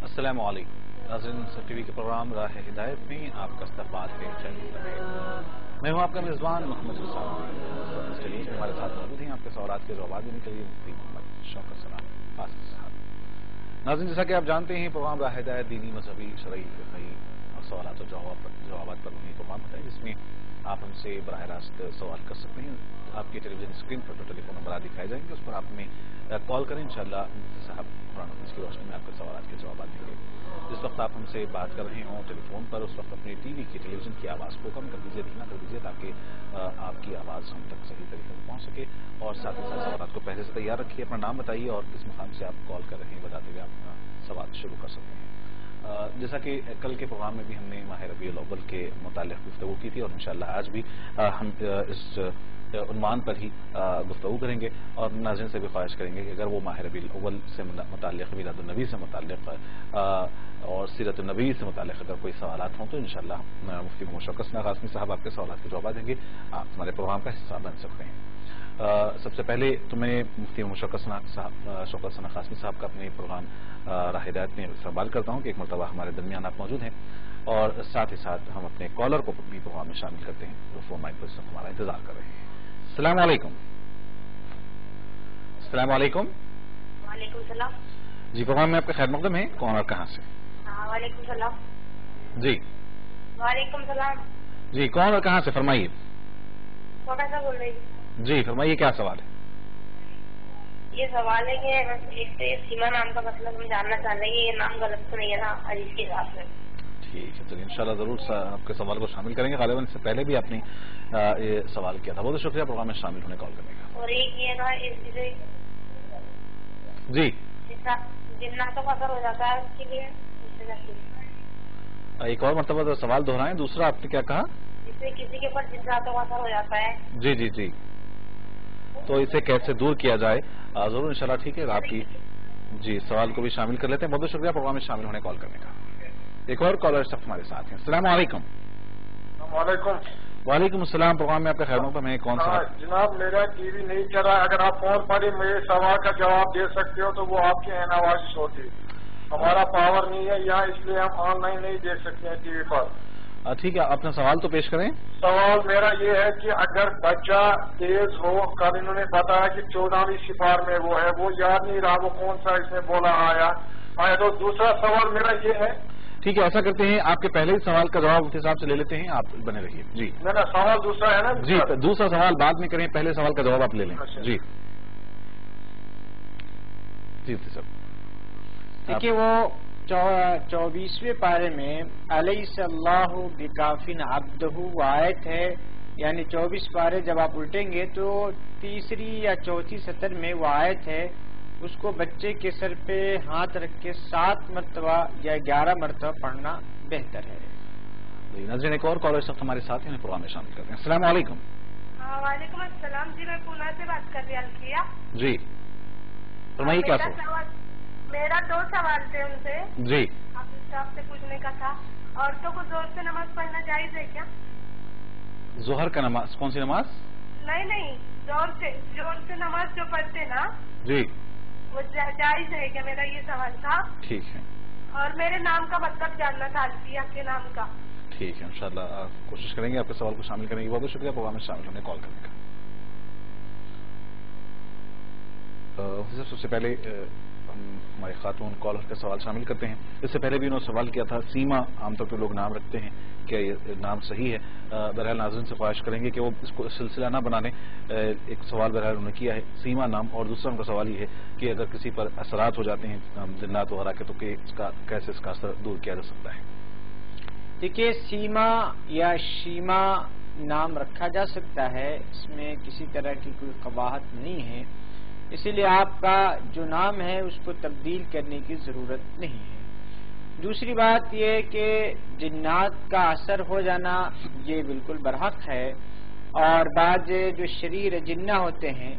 السلام علیکم ناظرین، سب ٹی وی کے پروگرام راہ ہدایت میں آپ کا استقبال ہے۔ میں ہوں آپ کا میزبان محمد حسین۔ چلیے ہمارے ساتھ موجود ہیں آپ کے سوالات کے جوابات دینے کے لیے مفتی محمد شوکت ثنا قاسمی صاحب۔ ناظرین، جیسا کہ آپ جانتے ہیں پروگرام راہ ہدایت دینی، مذہبی، شرعی، فقہی اور سوالات و جوابات پر مبنی پروگرام ہوتا ہے، جس میں آپ ہم سے براہ راست سوال کر سکتے ہیں۔ آپ کی ٹیلی ویژن اسکرین پر جو ٹیلی فون نمبرات دکھائے جائیں گے اس پر آپ ہمیں کال کریں، انشاءاللہ مفتی صاحب قرآن و حدیث کی روشنی میں آپ کے سوالات کے جوابات دیں گے۔ جس وقت آپ ہم سے بات کر رہے ہوں ٹیلی فون پر، اس وقت اپنی ٹی وی ویژن کی آواز کو کم کر دیجیے، دھیما کر دیجیے، تاکہ آپ کی آواز ہم تک صحیح طریقے سے پہنچ سکے۔ اور ساتھ ہی ساتھ سوالات کو پہلے سے تیار رکھیے، اپنا نام بتائیے اور کس مقام سے آپ کال کر رہے ہیں بتاتے ہوئے آپ اپنا سوال شروع کر سکتے ہیں۔ جیسا کہ کل کے پروگرام میں بھی ہم نے ماہ ربیع الاول کے متعلق گفتگو کی تھی، اور انشاءاللہ آج بھی ہم اس عنوان پر ہی گفتگو کریں گے، اور ناظرین سے بھی خواہش کریں گے کہ اگر وہ ماہ ربیع الاول سے متعلق، میلاد النبی سے متعلق اور سیرت النبی سے متعلق اگر کوئی سوالات ہوں تو انشاءاللہ مفتی محمد شوکت ثنا قاسمی صاحب آپ کے سوالات کے جوابات دیں گے، آپ ہمارے پروگرام کا حصہ بن سکتے ہیں۔ سب سے پہلے تو میں مفتی محمد شوکت ثنا قاسمی صاحب کا اپنے پروگرام راہ ہدایت میں استقبال کرتا ہوں کہ ایک مرتبہ ہمارے درمیان آپ موجود ہیں، اور ساتھ ہی ساتھ ہم اپنے کالر کو بھی پروگرام میں شامل کرتے ہیں جو فون لائن پر اس وقت ہمارا انتظار کر رہے ہیں۔ السلام علیکم۔ السلام علیکم۔ وعلیکم السلام۔ جی، پروگرام میں آپ کا خیر مقدم ہے، کون اور کہاں سے؟ وعلیکم السلام۔ جی وعلیکم السلام۔ جی، کون اور کہاں سے فرمائیے؟ چھوٹا سا بول رہی۔ جی فرمائیے، کیا سوال ہے؟ یہ سوال ہے کہ ایک سے سیما نام کا مطلب ہم جاننا چاہ رہے ہیں، یہ نام غلط تو نہیں ہے نا حدیث کے حساب سے؟ ٹھیک ہے، چلیے انشاءاللہ ضرور آپ کے سوال کو شامل کریں گے۔ غالباً اس سے پہلے بھی آپ نے یہ سوال کیا تھا۔ بہت شکریہ پروگرام میں شامل ہونے کال کرنے کا۔ اور ایک یہ نا جی، جناتوں کا اثر ہو جاتا ہے اس کے لیے ایک اور مرتبہ سوال دہرائیں، دوسرا آپ نے کیا کہا؟ جس سے کسی کے اوپر جناتوں کا اثر ہو جاتا ہے۔ جی جی جی، تو اسے کیسے دور کیا جائے؟ ضرور انشاءاللہ، ٹھیک ہے، آپ کی جی سوال کو بھی شامل کر لیتے ہیں۔ بہت شکریہ پروگرام میں شامل ہونے کال کرنے کا۔ ایک اور کالر صاحب ہمارے ساتھ ہیں۔ السلام علیکم۔ السلام علیکم۔ وعلیکم السلام، پروگرام میں آپ کا خیر مقدم ہے، کون سا؟ جناب میرا ٹی وی نہیں چل رہا ہے، اگر آپ فون پر ہی میرے سوال کا جواب دے سکتے ہو تو وہ آپ کی نوازش ہوتی۔ ہمارا پاور نہیں ہے یہاں، اس لیے ہم آن لائن نہیں دیکھ سکتے ہیں ٹی وی پر۔ ٹھیک ہے، اپنا سوال تو پیش کریں۔ سوال میرا یہ ہے کہ اگر بچہ تیز ہو، کل انہوں نے بتایا کہ 14ویں سپار میں وہ ہے، وہ یاد نہیں رہا وہ کون سا اس نے بولا آیا تو دوسرا سوال میرا یہ ہے۔ ٹھیک ہے، ایسا کرتے ہیں آپ کے پہلے ہی سوال کا جواب مفتی صاحب سے لے لیتے ہیں، آپ بنے رہیے۔ جی میرا سوال دوسرا ہے نا؟ جی، دوسرا سوال بعد میں کریں، پہلے سوال کا جواب آپ لے لیں۔ جی جی مفتی صاحب، دیکھیے وہ 24ویں پارے میں الیس اللہ بکافٍ عبدہ آیت ہے، یعنی 24 پارے جب آپ الٹیں گے تو تیسری یا چوتھی سطر میں وہ آیت ہے، اس کو بچے کے سر پہ ہاتھ رکھ کے 7 مرتبہ یا 11 مرتبہ پڑھنا بہتر ہے۔ جی ناظرین، ایک اور کالر اس وقت ہمارے ساتھ ہیں، پروگرام میں شامل کرتے ہیں۔ السلام علیکم۔ وعلیکم السلام جی، میں پونا سے بات کر رہی ہوں الکیا۔ جی فرمائیے، کیا سوال؟ میرا 2 سوال تھے ان سے، جی آپ سے پوچھنے کا تھا، عورتوں کو زور سے نماز پڑھنا جائز ہے کیا؟ ظہر کا نماز؟ کون سی نماز؟ نہیں، زور سے نماز جو پڑھتے نا جی وہ جائز ہے کیا؟ میرا یہ سوال تھا۔ ٹھیک ہے، اور میرے نام کا مطلب جاننا تھا، الفیہ کے نام کا۔ ٹھیک ہے، انشاءاللہ کوشش کریں گے آپ کے سوال کو شامل کرنے کی۔ بہت شکریہ پروگرام میں شامل ہونے کال کرنے کا۔ سب سے پہلے ہمارے خاتون کالر کا سوال شامل کرتے ہیں۔ اس سے پہلے بھی انہوں نے سوال کیا تھا، سیما عام طور پہ لوگ نام رکھتے ہیں، کیا یہ نام صحیح ہے؟ بہرحال ناظرین سے خواہش کریں گے کہ وہ اس کو سلسلہ نہ بنانے۔ ایک سوال بہرحال انہوں نے کیا ہے سیما نام، اور دوسرا ان کا سوال یہ ہے کہ اگر کسی پر اثرات ہو جاتے ہیں جنات وغیرہ کے تو کیسے اس کا اثر دور کیا جا سکتا ہے؟ دیکھیے سیما یا شیما نام رکھا جا سکتا ہے، اس میں کسی طرح کی کوئی قباحت نہیں ہے، اسی لیے آپ کا جو نام ہے اس کو تبدیل کرنے کی ضرورت نہیں ہے۔ دوسری بات یہ کہ جنات کا اثر ہو جانا یہ بالکل برحق ہے، اور بعض جو شریر جنہ ہوتے ہیں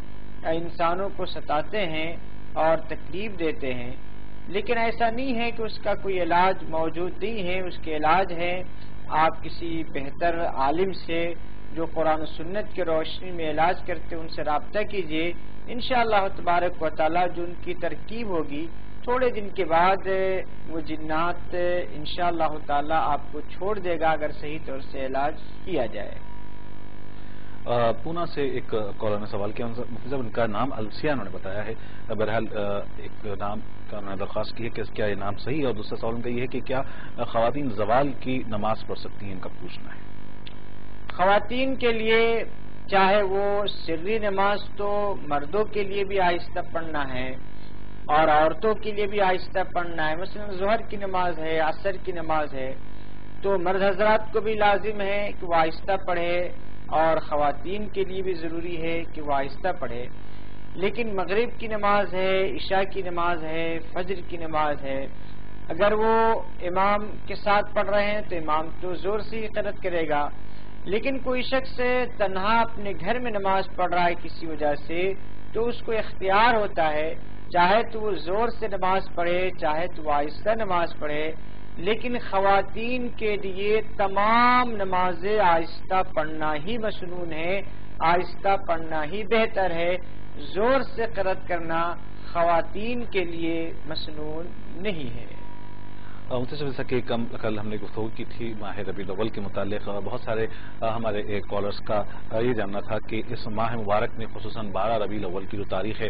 انسانوں کو ستاتے ہیں اور تکلیف دیتے ہیں، لیکن ایسا نہیں ہے کہ اس کا کوئی علاج موجود نہیں ہے۔ اس کے علاج ہے آپ کسی بہتر عالم سے جو قرآن و سنت کی روشنی میں علاج کرتے ان سے رابطہ کیجیے. انشاءاللہ تبارک و تعالی جو ان کی ترکیب ہوگی تھوڑے دن کے بعد وہ جنات انشاءاللہ تعالی آپ کو چھوڑ دے گا اگر صحیح طور سے علاج کیا جائے. پونا سے ایک کالر نے سوال کیا مفتی صاحب ان کا نام السیہ انہوں نے بتایا ہے. بہرحال ایک نام کا انہوں نے درخواست کی ہے کہ کیا یہ نام صحیح ہے, اور دوسرا سوال ان کا یہ ہے کہ کیا خواتین زوال کی نماز پڑھ سکتی ہیں, ان کا پوچھنا ہے. خواتین کے لیے چاہے وہ سری نماز تو مردوں کے لیے بھی آہستہ پڑھنا ہے اور عورتوں کے لیے بھی آہستہ پڑھنا ہے. مثلا ظہر کی نماز ہے, عصر کی نماز ہے, تو مرد حضرات کو بھی لازم ہے کہ وہ آہستہ پڑھے اور خواتین کے لیے بھی ضروری ہے کہ وہ آہستہ پڑھے. لیکن مغرب کی نماز ہے, عشاء کی نماز ہے, فجر کی نماز ہے, اگر وہ امام کے ساتھ پڑھ رہے ہیں تو امام تو زور سے ہی قرأت کرے گا. لیکن کوئی شخص تنہا اپنے گھر میں نماز پڑھ رہا ہے کسی وجہ سے تو اس کو اختیار ہوتا ہے, چاہے تو وہ زور سے نماز پڑھے چاہے تو وہ آہستہ نماز پڑھے. لیکن خواتین کے لیے تمام نمازیں آہستہ پڑھنا ہی مسنون ہے, آہستہ پڑھنا ہی بہتر ہے. زور سے قرأت کرنا خواتین کے لیے مسنون نہیں ہے. جیسا کہ کل ہم نے گفتگو کی تھی ماہ ربیع الاول کے متعلق, بہت سارے ہمارے کالرز کا یہ جاننا تھا کہ اس ماہ مبارک میں خصوصاً 12 ربیع الاول کی جو تاریخ ہے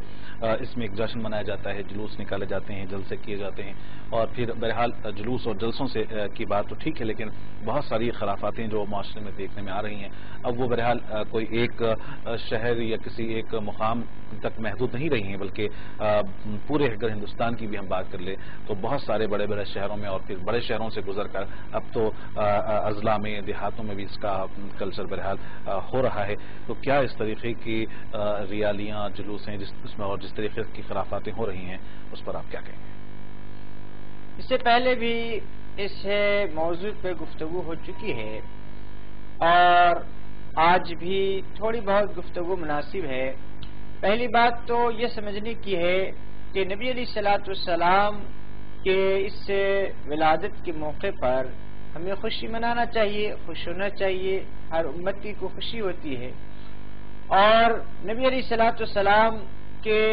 اس میں ایک جشن منایا جاتا ہے, جلوس نکالے جاتے ہیں, جلسے کیے جاتے ہیں, اور پھر بہرحال جلوس اور جلسوں سے کی بات تو ٹھیک ہے لیکن بہت ساری خرافاتیں جو معاشرے میں دیکھنے میں آ رہی ہیں اب وہ بہرحال کوئی ایک شہر یا کسی ایک مقام تک محدود نہیں رہی ہیں بلکہ پورے اگر ہندوستان کی بھی ہم بات کر لیں تو بہت سارے بڑے بڑے شہروں میں اور پھر بڑے شہروں سے گزر کر اب تو اضلاع میں دیہاتوں میں بھی اس کا کلچر بہرحال ہو رہا ہے. تو کیا اس طریقے کی ریالیاں جلوس ہیں جس میں اور جس طریقے کی خرافاتیں ہو رہی ہیں اس پر آپ کیا کہیں گے؟ اس سے پہلے بھی اس موضوع پہ گفتگو ہو چکی ہے اور آج بھی تھوڑی بہت گفتگو مناسب ہے. پہلی بات تو یہ سمجھنے کی ہے کہ نبی علیہ الصلوۃ والسلام کہ اس ولادت کے موقع پر ہمیں خوشی منانا چاہیے, خوش ہونا چاہیے, ہر امتی کو خوشی ہوتی ہے. اور نبی علیہ الصلوۃ والسلام کے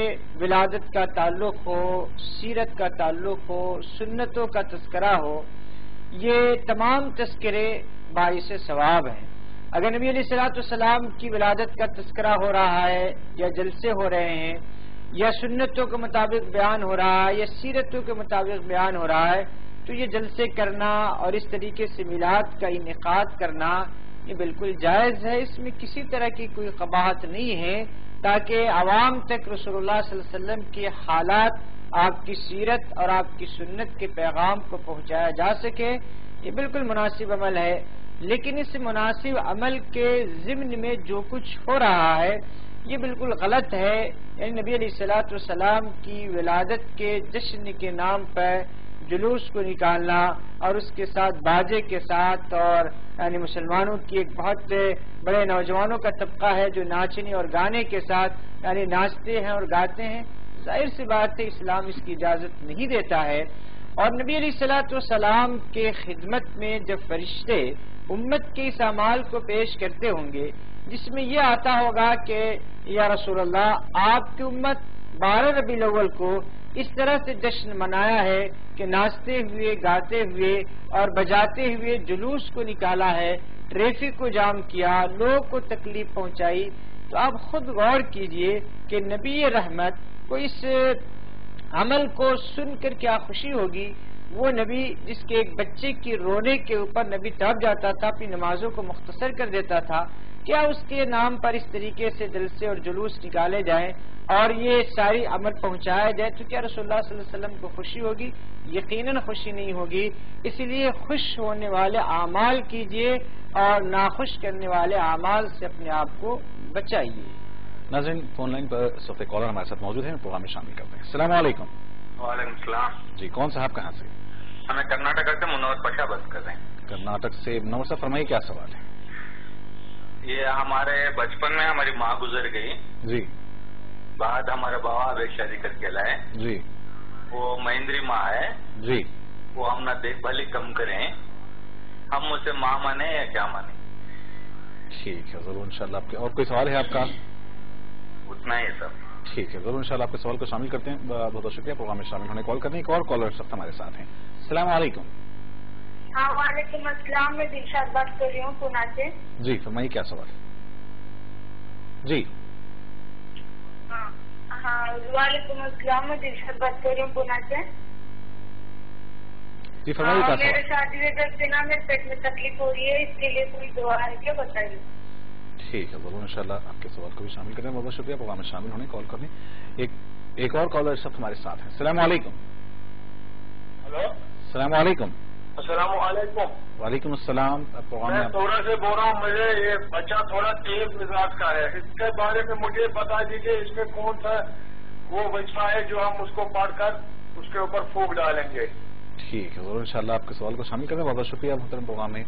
ولادت کا تعلق ہو, سیرت کا تعلق ہو, سنتوں کا تذکرہ ہو, یہ تمام تذکرے باعث ثواب ہیں. اگر نبی علیہ الصلوۃ والسلام کی ولادت کا تذکرہ ہو رہا ہے یا جلسے ہو رہے ہیں یا سنتوں کے مطابق بیان ہو رہا ہے یا سیرتوں کے مطابق بیان ہو رہا ہے تو یہ جلسے کرنا اور اس طریقے سے میلاد کا انعقاد کرنا یہ بالکل جائز ہے. اس میں کسی طرح کی کوئی قباحت نہیں ہے تاکہ عوام تک رسول اللہ صلی اللہ علیہ وسلم کے حالات, آپ کی سیرت اور آپ کی سنت کے پیغام کو پہنچایا جا سکے. یہ بالکل مناسب عمل ہے. لیکن اس مناسب عمل کے ضمن میں جو کچھ ہو رہا ہے یہ بالکل غلط ہے. یعنی نبی علیہ الصلوۃ والسلام کی ولادت کے جشن کے نام پر جلوس کو نکالنا اور اس کے ساتھ باجے کے ساتھ, اور یعنی مسلمانوں کی ایک بہت بڑے نوجوانوں کا طبقہ ہے جو ناچنے اور گانے کے ساتھ یعنی ناچتے ہیں اور گاتے ہیں, ظاہر سی بات ہے اسلام اس کی اجازت نہیں دیتا ہے. اور نبی علیہ الصلوۃ والسلام کے خدمت میں جب فرشتے امت کے اس اعمال کو پیش کرتے ہوں گے جس میں یہ آتا ہوگا کہ یا رسول اللہ آپ کی امت 12 ربیع الاول کو اس طرح سے جشن منایا ہے کہ ناچتے ہوئے, گاتے ہوئے اور بجاتے ہوئے جلوس کو نکالا ہے, ٹریفک کو جام کیا, لوگوں کو تکلیف پہنچائی, تو آپ خود غور کیجئے کہ نبی رحمت کو اس عمل کو سن کر کیا خوشی ہوگی. وہ نبی جس کے ایک بچے کی رونے کے اوپر نبی تڑپ جاتا تھا, اپنی نمازوں کو مختصر کر دیتا تھا, کیا اس کے نام پر اس طریقے سے جلسے اور جلوس نکالے جائیں اور یہ ساری عمل پہنچایا جائے تو کیا رسول اللہ صلی اللہ علیہ وسلم کو خوشی ہوگی؟ یقیناً خوشی نہیں ہوگی. اس لیے خوش ہونے والے اعمال کیجیے اور ناخوش کرنے والے اعمال سے اپنے آپ کو بچائیے. ناظرین فون لائن پر اس وقت کالر ہمارے ساتھ موجود ہیں, پروگرام میں شامل کرتے ہیں. السلام علیکم. وعلیکم السلام. جی کون صاحب کہاں سے؟ ہمیں کرناٹک سے منور پشا بات کر رہے ہیں. کرناٹک سے منور صاحب, فرمائیے کیا سوال ہے؟ یہ ہمارے بچپن میں ہماری ماں گزر گئی جی, بعد ہمارے بابا اب ایک شادی کر کے لائے جی, وہ مہندری ماں ہے جی, وہ ہم نہ دیکھ بھالی کم کریں, ہم اسے ماں مانے یا کیا مانے؟ ٹھیک ہے ضرور انشاءاللہ. آپ کے اور کوئی سوال ہے آپ کا؟ اتنا ہی سر. ٹھیک ہے ضرور انشاءاللہ آپ کے سوال کو شامل کرتے ہیں. بہت بہت شکریہ پروگرام میں شامل ہونے کال کرنے. ایک اور کالر سخت ہمارے ساتھ ہیں. السلام علیکم. ہاں وعلیکم السلام. میں دلشاد بات کر رہی ہوں پونا سے. جی فرمائیے کیا سوال ہے؟ جی ہاں وعلیکم السلام. میں دلشاد بات کر رہی ہوں پونا سے. جی فرمائیے کیا میرے سوال؟ شادی سے نا میرے پیٹ میں تکلیف ہو رہی ہے, اس کے لیے کوئی دعا ہے کیا بتائیے؟ ٹھیک ہے ضرور انشاءاللہ آپ کے سوال کو بھی شامل کریں. بہت بہت شکریہ پروگرام میں شامل ہونے کال کرنے. ایک اور کالر اس وقت ہمارے ساتھ ہیں. السلام علیکم. ہلو السلام علیکم. السلام علیکم. وعلیکم السلام. پروگرام میں میں تھوڑا سے بول رہا ہوں, مجھے یہ بچہ تھوڑا تیز مزاج کا ہے, اس کے بارے میں مجھے بتا دیجیے اس میں کون سا وہ وظیفہ ہے جو ہم اس کو پڑھ کر اس کے اوپر پھونک ڈالیں گے. ٹھیک ہے ضرور انشاءاللہ آپ کے سوال کو شامل کریں. بہت بہت شکریہ محترم پروگرام میں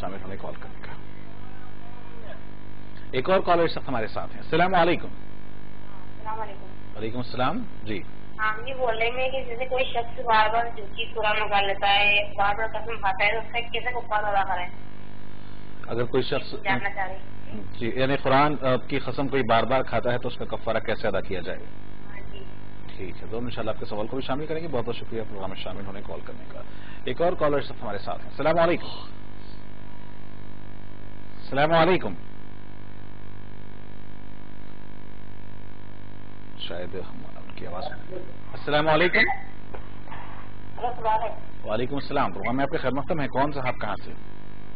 شامل ہونے کال کرنے کا. ایک اور کالر اس وقت ہمارے ساتھ ہیں. السلام علیکم. السلام علیکم. وعلیکم السلام. جی ہم یہ بول رہے ہیں کہ جیسے کوئی شخص بار بار جھوٹی قرآن منگا لیتا ہے, بار بار قسم کھاتا ہے, تو اس کا کیسے کفارہ ادا کریں؟ اگر کوئی شخص جاننا چاہ رہے ہیں. جی یعنی قرآن کی قسم کوئی بار بار کھاتا ہے تو اس کا کفارہ کیسے ادا کیا جائے؟ جی ٹھیک ہے ضرور انشاءاللہ آپ کے سوال کو بھی شامل کریں گے. بہت بہت شکریہ پروگرام میں شامل ہونے کال کرنے کا. ایک اور کالر اس وقت ہمارے ساتھ ہیں. السلام علیکم. السلام علیکم. شاید ان کی آواز. السلام علیکم. وعلیکم السلام. پروگرام میں آپ کے خیر مقدم ہے. کون صاحب کہاں سے؟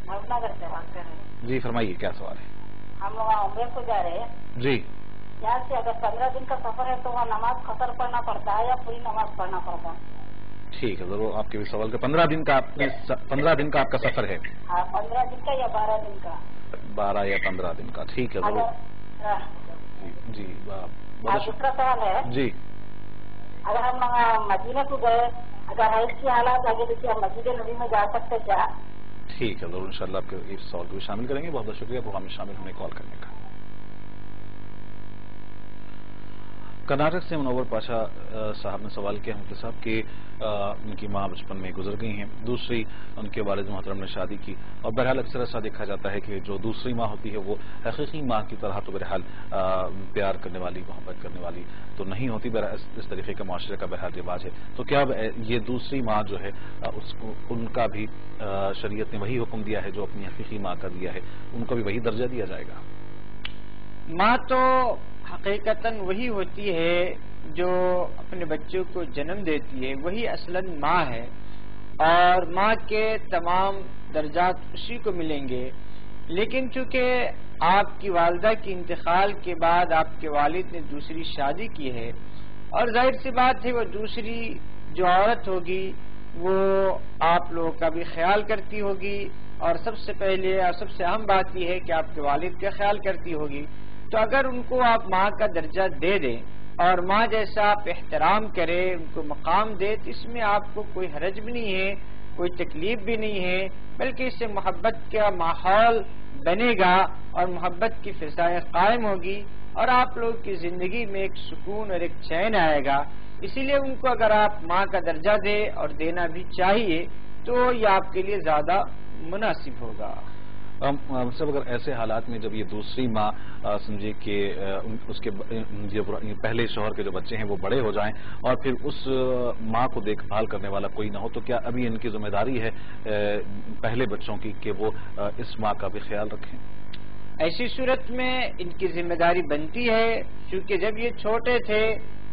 نگر سے بات کر رہے ہیں. جی فرمائیے کیا سوال ہے؟ ہم وہاں عمرے کو جا رہے ہیں. جی یہاں سے اگر 15 دن کا سفر ہے تو وہاں نماز قصر پڑھنا پڑتا ہے یا پوری نماز پڑھنا پڑتا ہے؟ ٹھیک ہے ضرور آپ کے بھی سوال کا 15 دن کا آپ کا سفر ہے. ہاں 15 دن کا یا 12 دن کا؟ 12 یا 15 دن کا. ٹھیک ہے ضرور. جی دوسرا سوال ہے. جی اگر ہم مدینہ کو گئے, اگر حیض کی حالات آگے دیکھیے, ہم مسجد نبی میں جا سکتے کیا؟ ٹھیک ہے ضرور انشاءاللہ آپ کے اس سوال کو بھی شامل کریں گے. بہت بہت شکریہ پروگرام میں شامل ہونے کال کرنے کا. کرناٹک سے منور پاشا صاحب نے سوال کیا مفتی صاحب کہ ان کی ماں بچپن میں گزر گئی ہیں, دوسری ان کے والد محترم نے شادی کی, اور بہرحال اکثر ایسا دیکھا جاتا ہے کہ جو دوسری ماں ہوتی ہے وہ حقیقی ماں کی طرح تو بہرحال پیار کرنے والی, محبت کرنے والی تو نہیں ہوتی. اس طریقے کا معاشرے کا بہرحال رواج ہے. تو کیا یہ دوسری ماں جو ہے اس کو ان کا بھی شریعت نے وہی حکم دیا ہے جو اپنی حقیقی ماں کا دیا ہے, ان کو بھی وہی درجہ دیا جائے گا؟ ماں تو حقیقتاً وہی ہوتی ہے جو اپنے بچوں کو جنم دیتی ہے, وہی اصلاً ماں ہے, اور ماں کے تمام درجات اسی کو ملیں گے. لیکن چونکہ آپ کی والدہ کے انتقال کے بعد آپ کے والد نے دوسری شادی کی ہے, اور ظاہر سی بات ہے وہ دوسری جو عورت ہوگی وہ آپ لوگوں کا بھی خیال کرتی ہوگی, اور سب سے پہلے اور سب سے اہم بات یہ ہے کہ آپ کے والد کا خیال کرتی ہوگی. تو اگر ان کو آپ ماں کا درجہ دے دیں اور ماں جیسا آپ احترام کرے, ان کو مقام دے, تو اس میں آپ کو کوئی حرج بھی نہیں ہے, کوئی تکلیف بھی نہیں ہے, بلکہ اس سے محبت کا ماحول بنے گا اور محبت کی فضائیں قائم ہوگی, اور آپ لوگ کی زندگی میں ایک سکون اور ایک چین آئے گا. اسی لیے ان کو اگر آپ ماں کا درجہ دیں, اور دینا بھی چاہیے, تو یہ آپ کے لیے زیادہ مناسب ہوگا. سب اگر ایسے حالات میں جب یہ دوسری ماں سمجھے کہ اس کے جو پہلے شوہر کے جو بچے ہیں وہ بڑے ہو جائیں اور پھر اس ماں کو دیکھ بھال کرنے والا کوئی نہ ہو, تو کیا ابھی ان کی ذمہ داری ہے پہلے بچوں کی کہ وہ اس ماں کا بھی خیال رکھیں؟ ایسی صورت میں ان کی ذمہ داری بنتی ہے, کیونکہ جب یہ چھوٹے تھے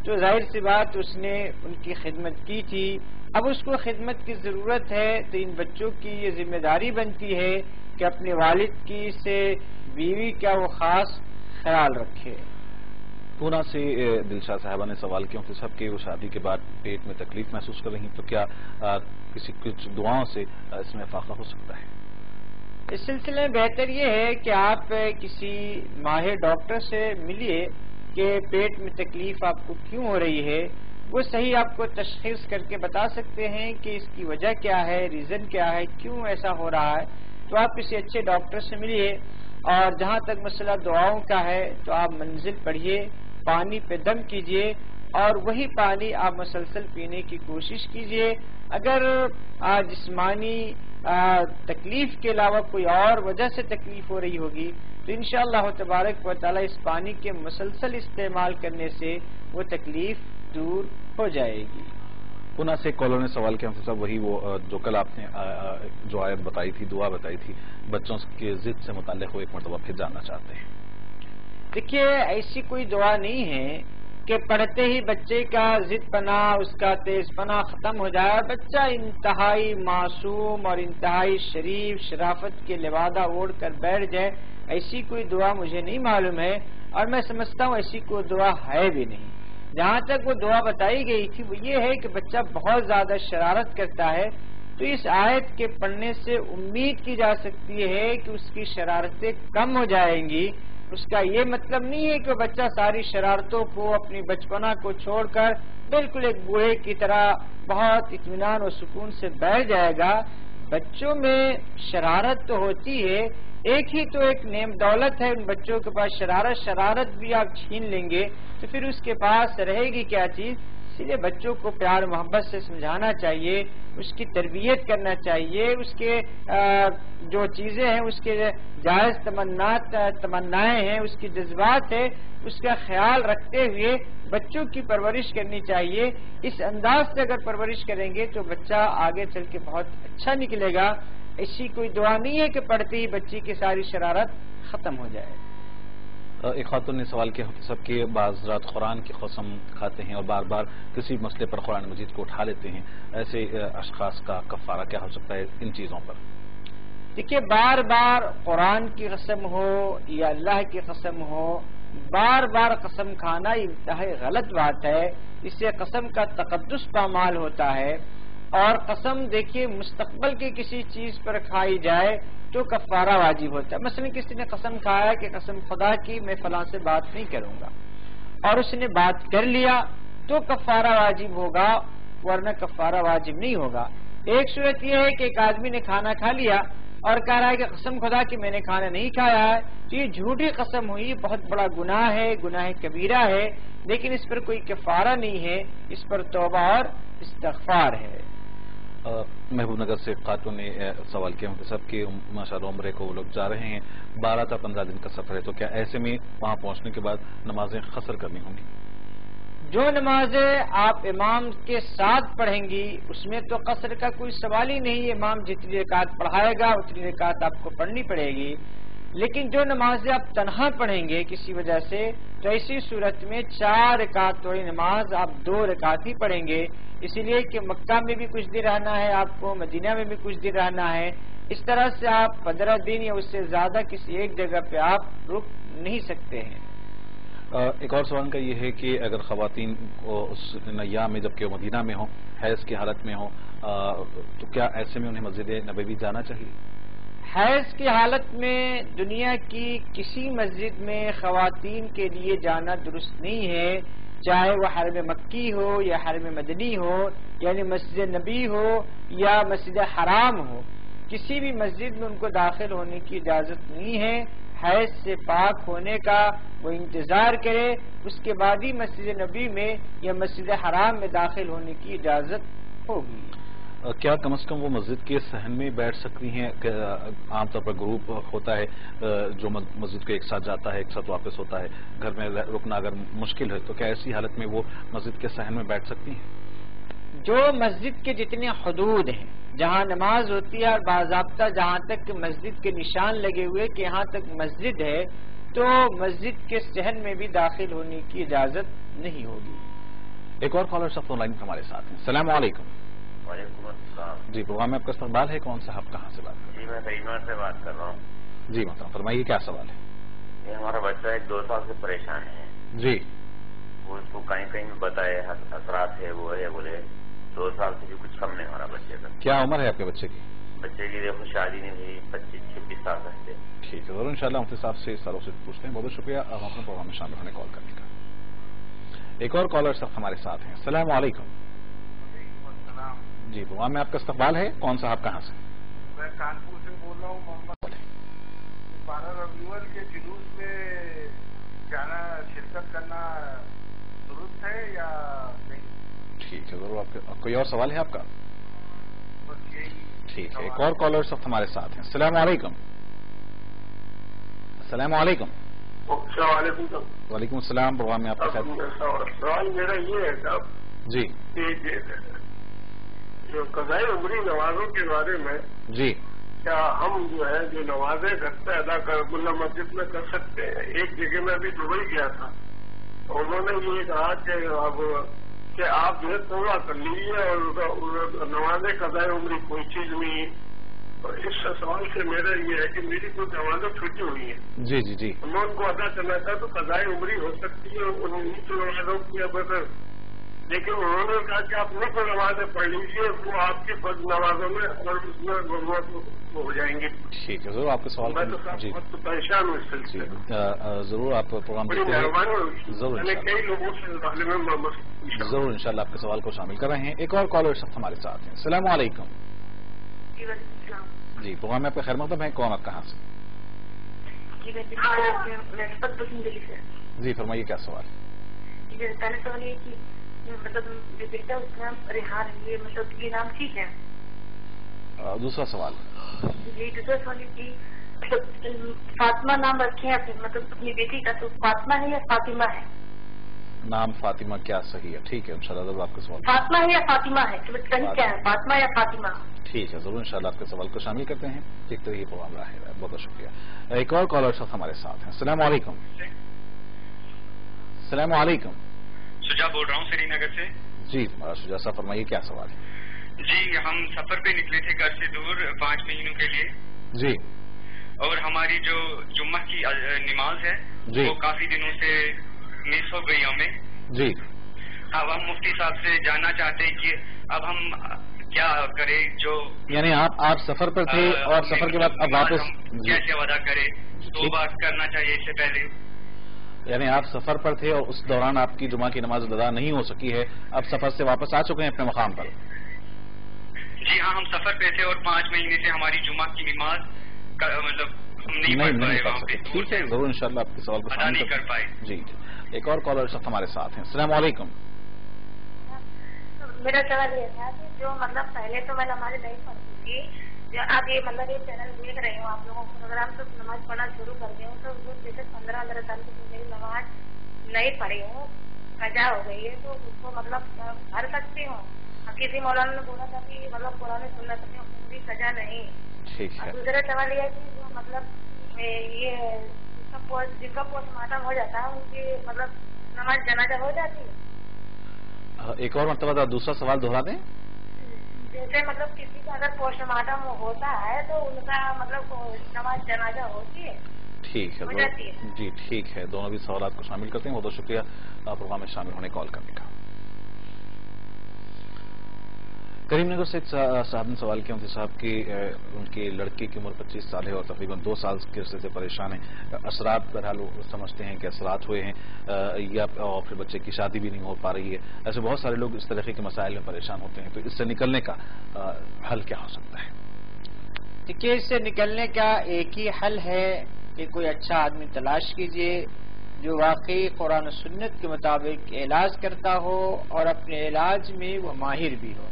تو ظاہر سی بات اس نے ان کی خدمت کی تھی, اب اس کو خدمت کی ضرورت ہے, تو ان بچوں کی یہ ذمہ داری بنتی ہے کہ اپنے والد کی سے بیوی کا وہ خاص خیال رکھے. پونا سے دلشاد صاحبہ نے سوال کیا مفتی صاحب کہ وہ شادی کے بعد پیٹ میں تکلیف محسوس کر رہی, تو کیا کسی کچھ دعاؤں سے اس میں افاقہ ہو سکتا ہے؟ اس سلسلے میں بہتر یہ ہے کہ آپ کسی ماہر ڈاکٹر سے ملیے کہ پیٹ میں تکلیف آپ کو کیوں ہو رہی ہے, وہ صحیح آپ کو تشخیص کر کے بتا سکتے ہیں کہ اس کی وجہ کیا ہے, ریزن کیا ہے, کیوں ایسا ہو رہا ہے. تو آپ کسی اچھے ڈاکٹر سے ملیے, اور جہاں تک مسئلہ دعاؤں کا ہے تو آپ منزل پڑھیے, پانی پہ دم کیجیے, اور وہی پانی آپ مسلسل پینے کی کوشش کیجیے. اگر جسمانی تکلیف کے علاوہ کوئی اور وجہ سے تکلیف ہو رہی ہوگی تو انشاءاللہ تبارک و تعالی اس پانی کے مسلسل استعمال کرنے سے وہ تکلیف دور ہو جائے گی. پناہ سے کالر نے سوال کیا صاحب وہی وہ جو کل آپ نے جو آیت بتائی تھی دعا بتائی تھی بچوں کے ضد سے متعلق وہ ایک مرتبہ پھر جاننا چاہتے ہیں. دیکھیے ایسی کوئی دعا نہیں ہے کہ پڑھتے ہی بچے کا ضد پنا اس کا تیز پنا ختم ہو جائے. بچہ انتہائی معصوم اور انتہائی شریف شرافت کے لبادہ اوڑھ کر بیٹھ جائے ایسی کوئی دعا مجھے نہیں معلوم ہے اور میں سمجھتا ہوں ایسی کوئی دعا ہے بھی نہیں. جہاں تک وہ دعا بتائی گئی تھی وہ یہ ہے کہ بچہ بہت زیادہ شرارت کرتا ہے تو اس آیت کے پڑھنے سے امید کی جا سکتی ہے کہ اس کی شرارتیں کم ہو جائیں گی. اس کا یہ مطلب نہیں ہے کہ وہ بچہ ساری شرارتوں کو اپنی بچپنا کو چھوڑ کر بالکل ایک بوڑھے کی طرح بہت اطمینان و سکون سے بیٹھ جائے گا. بچوں میں شرارت تو ہوتی ہے ایک ہی تو ایک نعم دولت ہے ان بچوں کے پاس شرارت بھی آپ چھین لیں گے تو پھر اس کے پاس رہے گی کیا چیز. اس لیے بچوں کو پیار محبت سے سمجھانا چاہیے اس کی تربیت کرنا چاہیے اس کے جو چیزیں ہیں اس کے جائز تمنائیں ہیں اس کی جذبات ہے اس کا خیال رکھتے ہوئے بچوں کی پرورش کرنی چاہیے. اس انداز سے اگر پرورش کریں گے تو بچہ آگے چل کے بہت اچھا نکلے گا. ایسی کوئی دعا نہیں ہے کہ پڑھتے ہی بچی کی ساری شرارت ختم ہو جائے. ایک خاتون نے سوال کیا سب کے بعض رات قرآن کی قسم کھاتے ہیں اور بار بار کسی مسئلے پر قرآن مجید کو اٹھا لیتے ہیں ایسے اشخاص کا کفارہ کیا ہو سکتا ہے ان چیزوں پر؟ دیکھیے بار بار قرآن کی قسم ہو یا اللہ کی قسم ہو بار بار قسم کھانا انتہائی غلط بات ہے. اس سے قسم کا تقدس پامال ہوتا ہے اور قسم دیکھیے مستقبل کی کسی چیز پر کھائی جائے تو کفارہ واجب ہوتا ہے. مثلا کسی نے قسم کھایا کہ قسم خدا کی میں فلاں سے بات نہیں کروں گا اور اس نے بات کر لیا تو کفارہ واجب ہوگا ورنہ کفارہ واجب نہیں ہوگا. ایک صورت یہ ہے کہ ایک آدمی نے کھانا کھا لیا اور کہہ رہا ہے کہ قسم خدا کی میں نے کھانا نہیں کھایا ہے تو یہ جھوٹی قسم ہوئی بہت بڑا گناہ ہے گناہ کبیرہ ہے لیکن اس پر کوئی کفارہ نہیں ہے اس پر توبہ اور استغفار ہے. محبوب نگر سے خاتون نے سوال کیا کہ سب کے ماشاءاللہ عمرے کو وہ لوگ جا رہے ہیں 12 تا 15 دن کا سفر ہے تو کیا ایسے میں وہاں پہنچنے کے بعد نمازیں قصر کرنی ہوں گی؟ جو نمازیں آپ امام کے ساتھ پڑھیں گی اس میں تو قصر کا کوئی سوال ہی نہیں. امام جتنی رکعت پڑھائے گا اتنی رکعت آپ کو پڑھنی پڑے گی. لیکن جو نمازیں آپ تنہا پڑھیں گے کسی وجہ سے تو ایسی صورت میں 4 رکعت والی نماز آپ 2 رکعت ہی پڑھیں گے. اسی لیے کہ مکہ میں بھی کچھ دن رہنا ہے آپ کو مدینہ میں بھی کچھ دن رہنا ہے. اس طرح سے آپ 15 دن یا اس سے زیادہ کسی ایک جگہ پہ آپ رک نہیں سکتے ہیں. ایک اور سوال کا یہ ہے کہ اگر خواتین اس ایام میں جبکہ وہ مدینہ میں ہوں حیض کی حالت میں ہوں تو کیا ایسے میں انہیں مسجد نبوی جانا چاہیے؟ حیض کی حالت میں دنیا کی کسی مسجد میں خواتین کے لیے جانا درست نہیں ہے چاہے وہ حرم مکی ہو یا حرم مدنی ہو یعنی مسجد نبی ہو یا مسجد حرام ہو. کسی بھی مسجد میں ان کو داخل ہونے کی اجازت نہیں ہے. حیض سے پاک ہونے کا وہ انتظار کرے اس کے بعد ہی مسجد نبی میں یا مسجد حرام میں داخل ہونے کی اجازت ہوگی. کیا کم از کم وہ مسجد کے صحن میں بیٹھ سکتی ہیں؟ عام طور پر گروپ ہوتا ہے جو مسجد کو ایک ساتھ جاتا ہے ایک ساتھ واپس ہوتا ہے گھر میں رکنا اگر مشکل ہے تو کیا ایسی حالت میں وہ مسجد کے صحن میں بیٹھ سکتی ہیں؟ جو مسجد کے جتنے حدود ہیں جہاں نماز ہوتی ہے اور باضابطہ جہاں تک مسجد کے نشان لگے ہوئے کہ یہاں تک مسجد ہے تو مسجد کے صحن میں بھی داخل ہونے کی اجازت نہیں ہوگی. ایک اور کالر صاحب لائن ہمارے ساتھ ہیں. السلام علیکم. وعلیکم السلام. جی پروگرام میں آپ کا استقبال ہے. کون صاحب کہاں سے بات کر رہے ہیں؟ جی میں سعید سے بات کر رہا ہوں. جی محترم فرمائیے کیا سوال ہے؟ یہ ہمارا بچہ ایک 2 سال سے پریشان ہے. جی وہ اس کو کہیں کہیں بتائے اثرات ہے وہ ہے بولے 2 سال سے بھی کچھ کم نہیں ہو رہا بچے کا. کیا عمر ہے آپ کے بچے کی؟ بچے کی دیکھو شادی نہیں ہوئی 25-26 سال سے. ٹھیک ہے ضرور انشاءاللہ مفتی صاحب سے ساروں سے پوچھتے ہیں. بہت بہت شکریہ آپ اپنے پروگرام میں شامل ہونے کال کرنے کا. ایک اور کالر صاحب ہمارے ساتھ ہیں. السلام علیکم. جی پروگرام میں آپ کا استقبال ہے. کون صاحب کہاں سے؟ میں کانپور سے بول رہا ہوں. محمد 12 ربیع الاول کے جلوس میں جانا شرکت کرنا درست ہے یا نہیں؟ ٹھیک ہے ضرور. آپ کوئی اور سوال ہے آپ کا؟ بس یہی. ٹھیک ہے، ایک اور کالر اس وقت ہمارے ساتھ ہیں. السلام علیکم. السلام علیکم. السلام علیکم. وعلیکم السلام. پروگرام میں آپ کا سوال میرا یہ ہے صاحب جی کہ جو قضائے عمری نمازوں کے بارے میں جی کیا ہم جو ہے جو نمازیں گھر پہ ادا کر مطلب مسجد میں کر سکتے ہیں؟ ایک جگہ میں ابھی دبئی گیا تھا، انہوں نے یہ کہا کہ اب کہ آپ جو ہے توبہ کر لیجیے اور نماز قضائے عمری کوئی چیز نہیں ہے. اور اس سوال سے میرا یہ ہے کہ میری کوئی نمازیں چھوٹی ہوئی ہیں، جی جی جی میں ان کو ادا کرنا تھا تو قضائے عمری ہو سکتی ہے انہیں تو نمازوں کی. اب لیکن انہوں نے کہا کہ آپ نفل نمازیں پڑھ لیجیے، وہ آپ کی فرض نمازوں میں اور اس میں ضرورت ہو جائیں گے. ٹھیک ہے، ضرور آپ کے سوال میں تو صاحب جی بہت پریشان ہوں اس جی سلسلے میں. ضرور آپ پروگرام بڑی دیکھتے رہے. مہربانی ہوگی. ضرور میں نے کئی لوگوں سے اس بارے میں ضرور انشاءاللہ آپ کے سوال کو شامل کر رہے ہیں. ایک اور کالر اس وقت ہمارے ساتھ ہیں. السلام علیکم. جی وعلیکم السلام. جی پروگرام میں آپ کا خیر مقدم ہے. کون آپ کہاں سے؟ جی میں دلی سے. جی فرمائیے کیا سوال. جی میرا پہلا سوال یہ کہ مطلب جو بیٹا اس کا نام ریحان ہے، یہ مطلب یہ نام ٹھیک ہے؟ دوسرا سوال. جی دوسرا سوال یہ کہ فاطمہ نام رکھے ہیں مطلب اپنی بیٹی کا، تو فاطمہ ہے یا فاطمہ ہے؟ نام فاطمہ کیا صحیح ہے؟ ٹھیک ہے انشاءاللہ ضرور آپ کے سوال. فاطمہ ہے یا فاطمہ ہے؟ صحیح کیا ہے، فاطمہ یا فاطمہ؟ ٹھیک ہے ضرور انشاءاللہ آپ کے سوال کو شامل کرتے ہیں. دیکھتے رہیے پروگرام راہ ہے. بہت بہت شکریہ. ایک اور کالر صاحب ہمارے ساتھ ہیں. السلام علیکم. السلام علیکم. شجاع بول رہا ہوں سری نگر سے. جی شجاع صاحب فرمائیے کیا سوال ہے. جی ہم سفر پہ نکلے تھے گھر سے دور 5 مہینوں کے لیے. جی اور ہماری جو جمعہ کی نماز ہے جی وہ کافی دنوں سے مس ہو گئی ہمیں. جی اب ہم مفتی صاحب سے جاننا چاہتے ہیں کہ اب ہم کیا کریں. جو یعنی آپ سفر پر تھے اور سفر کے بعد اب واپس کیسے ادا کریں؟ توبہ کرنا چاہیے اس سے پہلے. یعنی آپ سفر پر تھے اور اس دوران آپ کی جمعہ کی نماز ادا نہیں ہو سکی ہے، اب سفر سے واپس آ چکے ہیں اپنے مقام پر. جی ہاں ہم سفر پہ تھے اور 5 مہینے سے ہماری جمعہ کی نماز مطلب ہم نہیں پڑھ پائے وہاں پہ. ٹھیک ہے ضرور انشاءاللہ آپ کے سوال کو ادا نہیں کر پائے. جی ایک اور کالر صاحب ہمارے ساتھ ہیں. السلام علیکم. میرا سوال یہ تھا کہ جو مطلب پہلے تو میں نماز نہیں پڑھتی تھی، اب یہ مطلب یہ چینل دیکھ رہی ہوں آپ لوگوں کو پروگرام تو نماز پڑھنا شروع کر دی ہوں، تو جیسے 15 سال کی میری نماز نہیں پڑھی ہوں، قضا ہو گئی ہے، تو اس کو مطلب بھر سکتی ہوں. کسی مولانا نے بولا تھا کہ مطلب قرآن سنت میں کوئی سزا نہیں. ٹھیک ہے. دوسرا سوال یہ ہے کہ جو مطلب یہ جن کا پوسٹ مارٹم ہو جاتا ہے ان کی مطلب نماز جنازہ ہو جاتی ہے. ایک اور مرتبہ دوسرا سوال دہرا دیں. جیسے مطلب کسی کا اگر پوسٹ مارٹم ہوتا ہے تو ان کا مطلب نماز جنازہ ہوتی ہے. ٹھیک ہے جی ٹھیک ہے. دونوں بھی سوالات کو شامل کرتے ہیں. بہت بہت شکریہ پروگرام میں شامل ہونے کال کرنے کا. کریم نگر سے ایک صاحب نے سوال کیا مفتی صاحب کی ان کی لڑکی کی عمر 25 سال ہے اور تقریباً 2 سال کے عرصے سے پریشان ہیں. اثرات بہرحال وہ سمجھتے ہیں کہ اثرات ہوئے ہیں یا اور پھر بچے کی شادی بھی نہیں ہو پا رہی ہے. ایسے بہت سارے لوگ اس طرح کے مسائل میں پریشان ہوتے ہیں. تو اس سے نکلنے کا حل کیا ہو سکتا ہے؟ دیکھیے اس سے نکلنے کا ایک ہی حل ہے کہ کوئی اچھا آدمی تلاش کیجئے جو واقعی قرآن و سنت کے مطابق علاج کرتا ہو اور اپنے علاج میں وہ ماہر بھی ہو.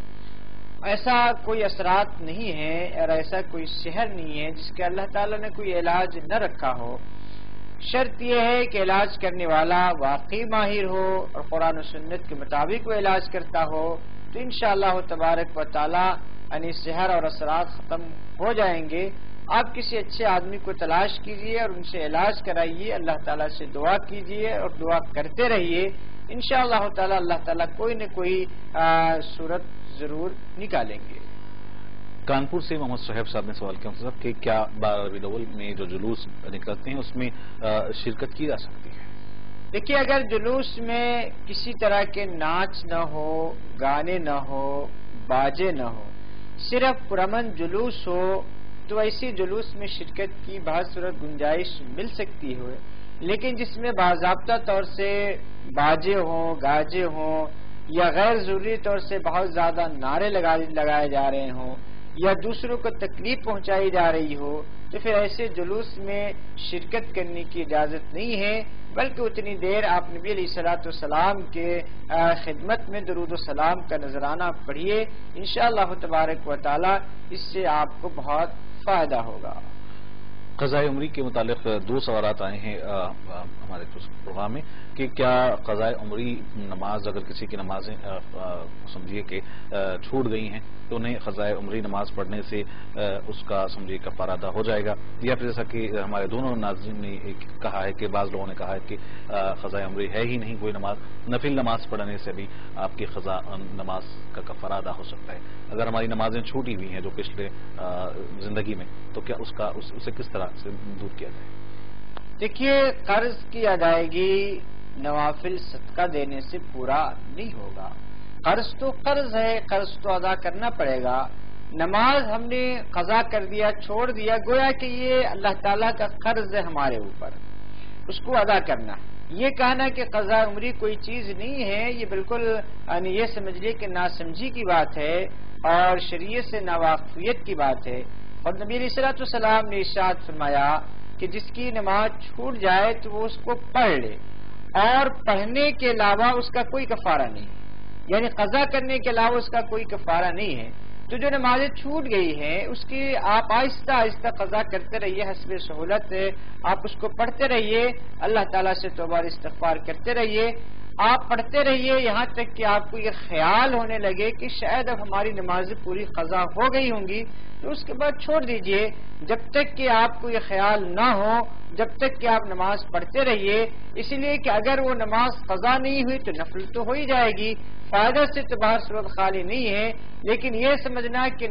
ایسا کوئی اثرات نہیں ہے اور ایسا کوئی سحر نہیں ہے جس کے اللہ تعالیٰ نے کوئی علاج نہ رکھا ہو. شرط یہ ہے کہ علاج کرنے والا واقعی ماہر ہو اور قرآن و سنت کے مطابق وہ علاج کرتا ہو. تو انشاءاللہ تبارک و تعالیٰ یعنی سحر اور اثرات ختم ہو جائیں گے. آپ کسی اچھے آدمی کو تلاش کیجئے اور ان سے علاج کرائیے. اللہ تعالیٰ سے دعا کیجئے اور دعا کرتے رہیے. انشاءاللہ تعالیٰ اللہ تعالیٰ کوئی نہ کوئی صورت ضرور نکالیں گے. کانپور سے محمد صاحب صاحب نے سوال کیا صاحب کہ کیا 12 ربیع الاول میں جو جلوس نکلتے ہیں اس میں شرکت کی جا سکتی ہے؟ دیکھیے اگر جلوس میں کسی طرح کے ناچ نہ ہو، گانے نہ ہو، باجے نہ ہو، صرف پرامن جلوس ہو تو ایسی جلوس میں شرکت کی بہت صورت گنجائش مل سکتی ہے. لیکن جس میں باضابطہ طور سے باجے ہوں، گاجے ہوں یا غیر ضروری طور سے بہت زیادہ نعرے لگائے جا رہے ہوں یا دوسروں کو تکلیف پہنچائی جا رہی ہو، تو پھر ایسے جلوس میں شرکت کرنے کی اجازت نہیں ہے، بلکہ اتنی دیر آپ نبی علیہ الصلوۃ والسلام کے خدمت میں درود و سلام کا نذرانہ پڑھیے، انشاءاللہ تبارک و تعالی اس سے آپ کو بہت فائدہ ہوگا۔ قضاء عمری کے متعلق دو سوالات آئے ہیں ہمارے پروگرام میں کہ کیا قضاء عمری نماز اگر کسی کی نمازیں سمجھیے کہ چھوٹ گئی ہیں تو انہیں قضاء عمری نماز پڑھنے سے اس کا سمجھیے کفارہ ادا ہو جائے گا، یا پھر جیسا کہ ہمارے دونوں ناظرین نے کہا ہے کہ بعض لوگوں نے کہا ہے کہ قضاء عمری ہے ہی نہیں کوئی نماز، نفل نماز پڑھنے سے بھی آپ کی قضاء نماز کا کفارہ ادا ہو سکتا ہے۔ اگر ہماری نمازیں چھوٹی ہوئی ہیں جو پچھلے زندگی میں، تو کیا اسے کس طرح سے دور کیا جائے؟ دیکھیے، قرض کی ادائیگی نوافل صدقہ دینے سے پورا نہیں ہوگا۔ قرض تو قرض ہے، قرض تو ادا کرنا پڑے گا۔ نماز ہم نے قضا کر دیا، چھوڑ دیا، گویا کہ یہ اللہ تعالیٰ کا قرض ہے ہمارے اوپر، اس کو ادا کرنا۔ یہ کہنا کہ قضا عمری کوئی چیز نہیں ہے، یہ بالکل یہ سمجھ لیے کہ ناسمجھی کی بات ہے اور شریعت سے ناواقفیت کی بات ہے۔ اور نبی علیہ الصلوۃ والسلام نے ارشاد فرمایا کہ جس کی نماز چھوٹ جائے تو وہ اس کو پڑھ لے، اور پڑھنے کے علاوہ اس کا کوئی کفارہ نہیں، یعنی قضا کرنے کے علاوہ اس کا کوئی کفارہ نہیں ہے۔ تو جو نمازیں چھوٹ گئی ہیں اس کی آپ آہستہ آہستہ قضا کرتے رہیے، حسب سہولت آپ اس کو پڑھتے رہیے، اللہ تعالیٰ سے توبہ اور استغفار کرتے رہیے، آپ پڑھتے رہیے یہاں تک کہ آپ کو یہ خیال ہونے لگے کہ شاید اب ہماری نمازیں پوری قضا ہو گئی ہوں گی، تو اس کے بعد چھوڑ دیجئے۔ جب تک کہ آپ کو یہ خیال نہ ہو، جب تک کہ آپ نماز پڑھتے رہیے، اسی لیے کہ اگر وہ نماز قضا نہیں ہوئی تو نفل تو ہو ہی جائے گی، فائدہ سے تو باہر صورت خالی نہیں ہے، لیکن یہ سمجھنا کہ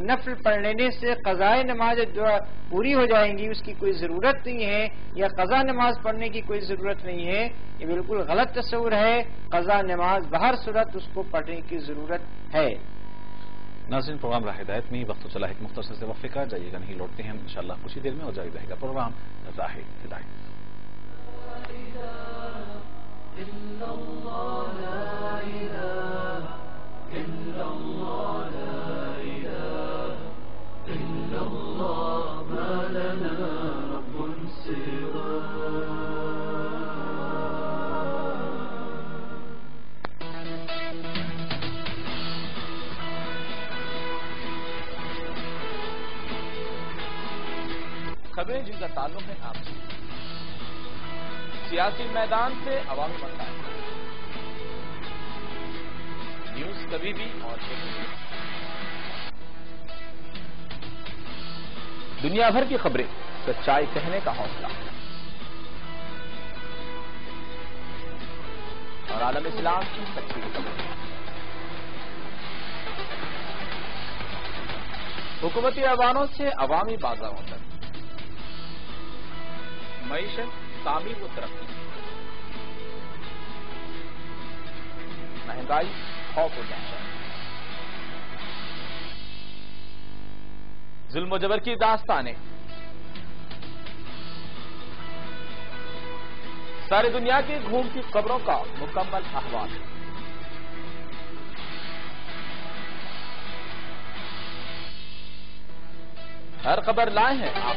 نفل پڑھ لینے سے قضاء نماز جو پوری ہو جائیں گی اس کی کوئی ضرورت نہیں ہے، یا قضا نماز پڑھنے کی کوئی ضرورت نہیں ہے، یہ بالکل غلط تصور ہے۔ قضا نماز باہر صورت اس کو پڑھنے کی ضرورت ہے۔ ناظرین، پروگرام راہ ہدایت میں وقت چلا ایک مختصر سے وقفے کا، جائیے گا نہیں، لوٹتے ہیں انشاءاللہ کچھ ہی دیر میں، ہو جائے رہے گا پروگرام راہ ہدایت۔ خبریں جن کا تعلق ہے آپ سے، سیاسی میدان سے عوامی مسائل، نیوز کبھی بھی اور دنیا بھر کی خبریں، سچائی کہنے کا حوصلہ، اور عالم اسلام کی سچی خبریں، حکومتی ایوانوں سے عوامی بازاروں تک، معیشت، تعمیر و ترقی، مہنگائی، خوف و دہشت، ظلم و جبر کی داستانیں، ساری دنیا کی گھومتی خبروں کا مکمل احوال، ہر خبر لائے ہیں آپ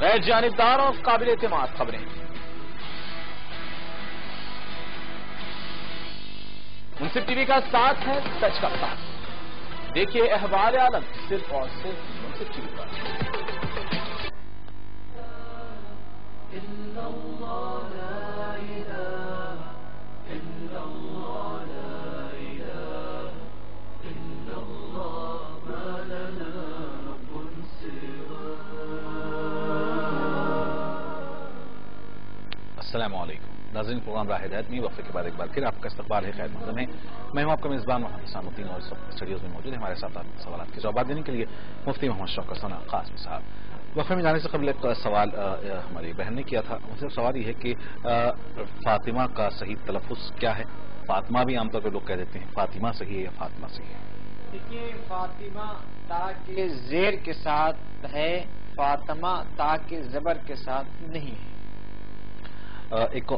غیر جانبدار اور قابل اعتماد خبریں، منصف ٹی وی کا ساتھ ہے سچ کا ساتھ، دیکھیے احوال عالم صرف اور صرف منصف ٹی وی پر۔ السلام علیکم ناظرین، پروگرام راہ ہدایت میں وقفے کے بعد ایک بار پھر آپ کا استقبال ہے، خیر مقدم ہے۔ میں ہوں آپ کا میزبان محمد حسام الدین، اور اسٹوڈیوز میں موجود ہے ہمارے ساتھ سوالات کے جوابات دینے کے لیے مفتی محمد شوکت ثنا قاسمی صاحب۔ وقفے میں جانے سے قبل ایک سوال ہماری بہن نے کیا تھا، مجھے سوال یہ ہے کہ فاطمہ کا صحیح تلفظ کیا ہے؟ فاطمہ بھی عام طور پہ لوگ کہہ دیتے ہیں، فاطمہ صحیح ہے یا فاطمہ صحیح ہے؟ دیکھیے، فاطمہ تا کے زیر کے ساتھ ہے، فاطمہ تا کے زبر کے ساتھ نہیں ہے۔ ایک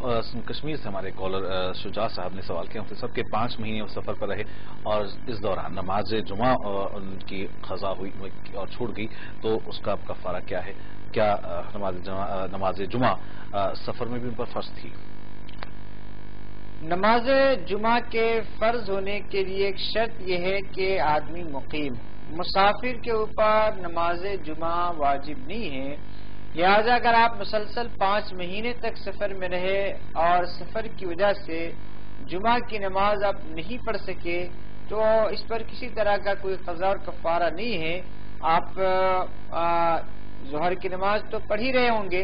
کشمیر سے ہمارے کالر شجاع صاحب نے سوال کیا، سب کے 5 مہینے وہ سفر پر رہے اور اس دوران نماز جمعہ ان کی قضا ہوئی اور چھوٹ گئی، تو اس کا کفارہ کیا ہے؟ کیا نماز جمعہ سفر میں بھی ان پر فرض تھی؟ نماز جمعہ کے فرض ہونے کے لیے ایک شرط یہ ہے کہ آدمی مقیم، مسافر کے اوپر نماز جمعہ واجب نہیں ہے، لہذا اگر آپ مسلسل 5 مہینے تک سفر میں رہے اور سفر کی وجہ سے جمعہ کی نماز آپ نہیں پڑھ سکے تو اس پر کسی طرح کا کوئی قضا اور کفارہ نہیں ہے۔ آپ ظہر کی نماز تو پڑھ ہی رہے ہوں گے،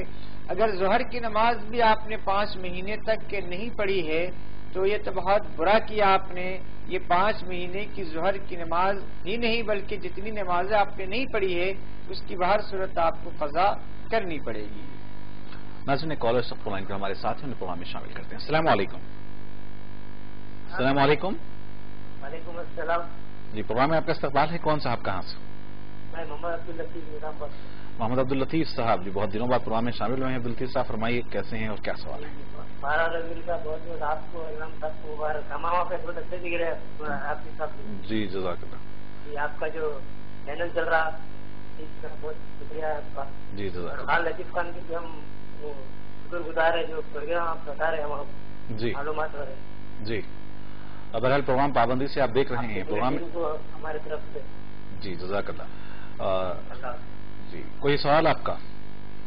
اگر ظہر کی نماز بھی آپ نے 5 مہینے تک کے نہیں پڑھی ہے تو یہ تو بہت برا کیا آپ نے، یہ 5 مہینے کی ظہر کی نماز ہی نہیں بلکہ جتنی نمازیں آپ نے نہیں پڑھی ہے اس کی بہر صورت آپ کو قضا کرنی پڑے گی۔ ناظرین کالر سب لائن پر ہمارے ساتھ ہیں، پروگرام میں شامل کرتے ہیں۔ السلام علیکم۔ السلام علیکم۔ وعلیکم السلام جی، پروگرام میں آپ کا استقبال ہے، کون صاحب کہاں سے؟ میں محمد عبداللطیف نظام پر۔ محمد عبداللطیف صاحب جی، بہت دنوں بعد پروگرام میں شامل ہوئے ہیں۔ عبداللطیف صاحب فرمائیے کیسے ہیں اور کیا سوال ہے؟ 12 ربیع کا بہت بہت آپ کو علم سب کو مبارک، ہمارا پہ بہت اچھے دکھ رہے ہیں آپ کی سب جی جزاک اللہ جی، آپ کا جو چینل چل رہا اس کا بہت شکریہ آپ کا جی جزاک اللہ۔ حال لطیف خان کی ہم شکر گزار ہے جو پروگرام آپ بتا رہے ہیں ہم جی معلومات ہو رہے ہیں جی، بہرحال پروگرام پابندی سے آپ دیکھ رہے ہیں پروگرام ہماری طرف سے جی جزاک اللہ۔ جی کوئی سوال آپ کا؟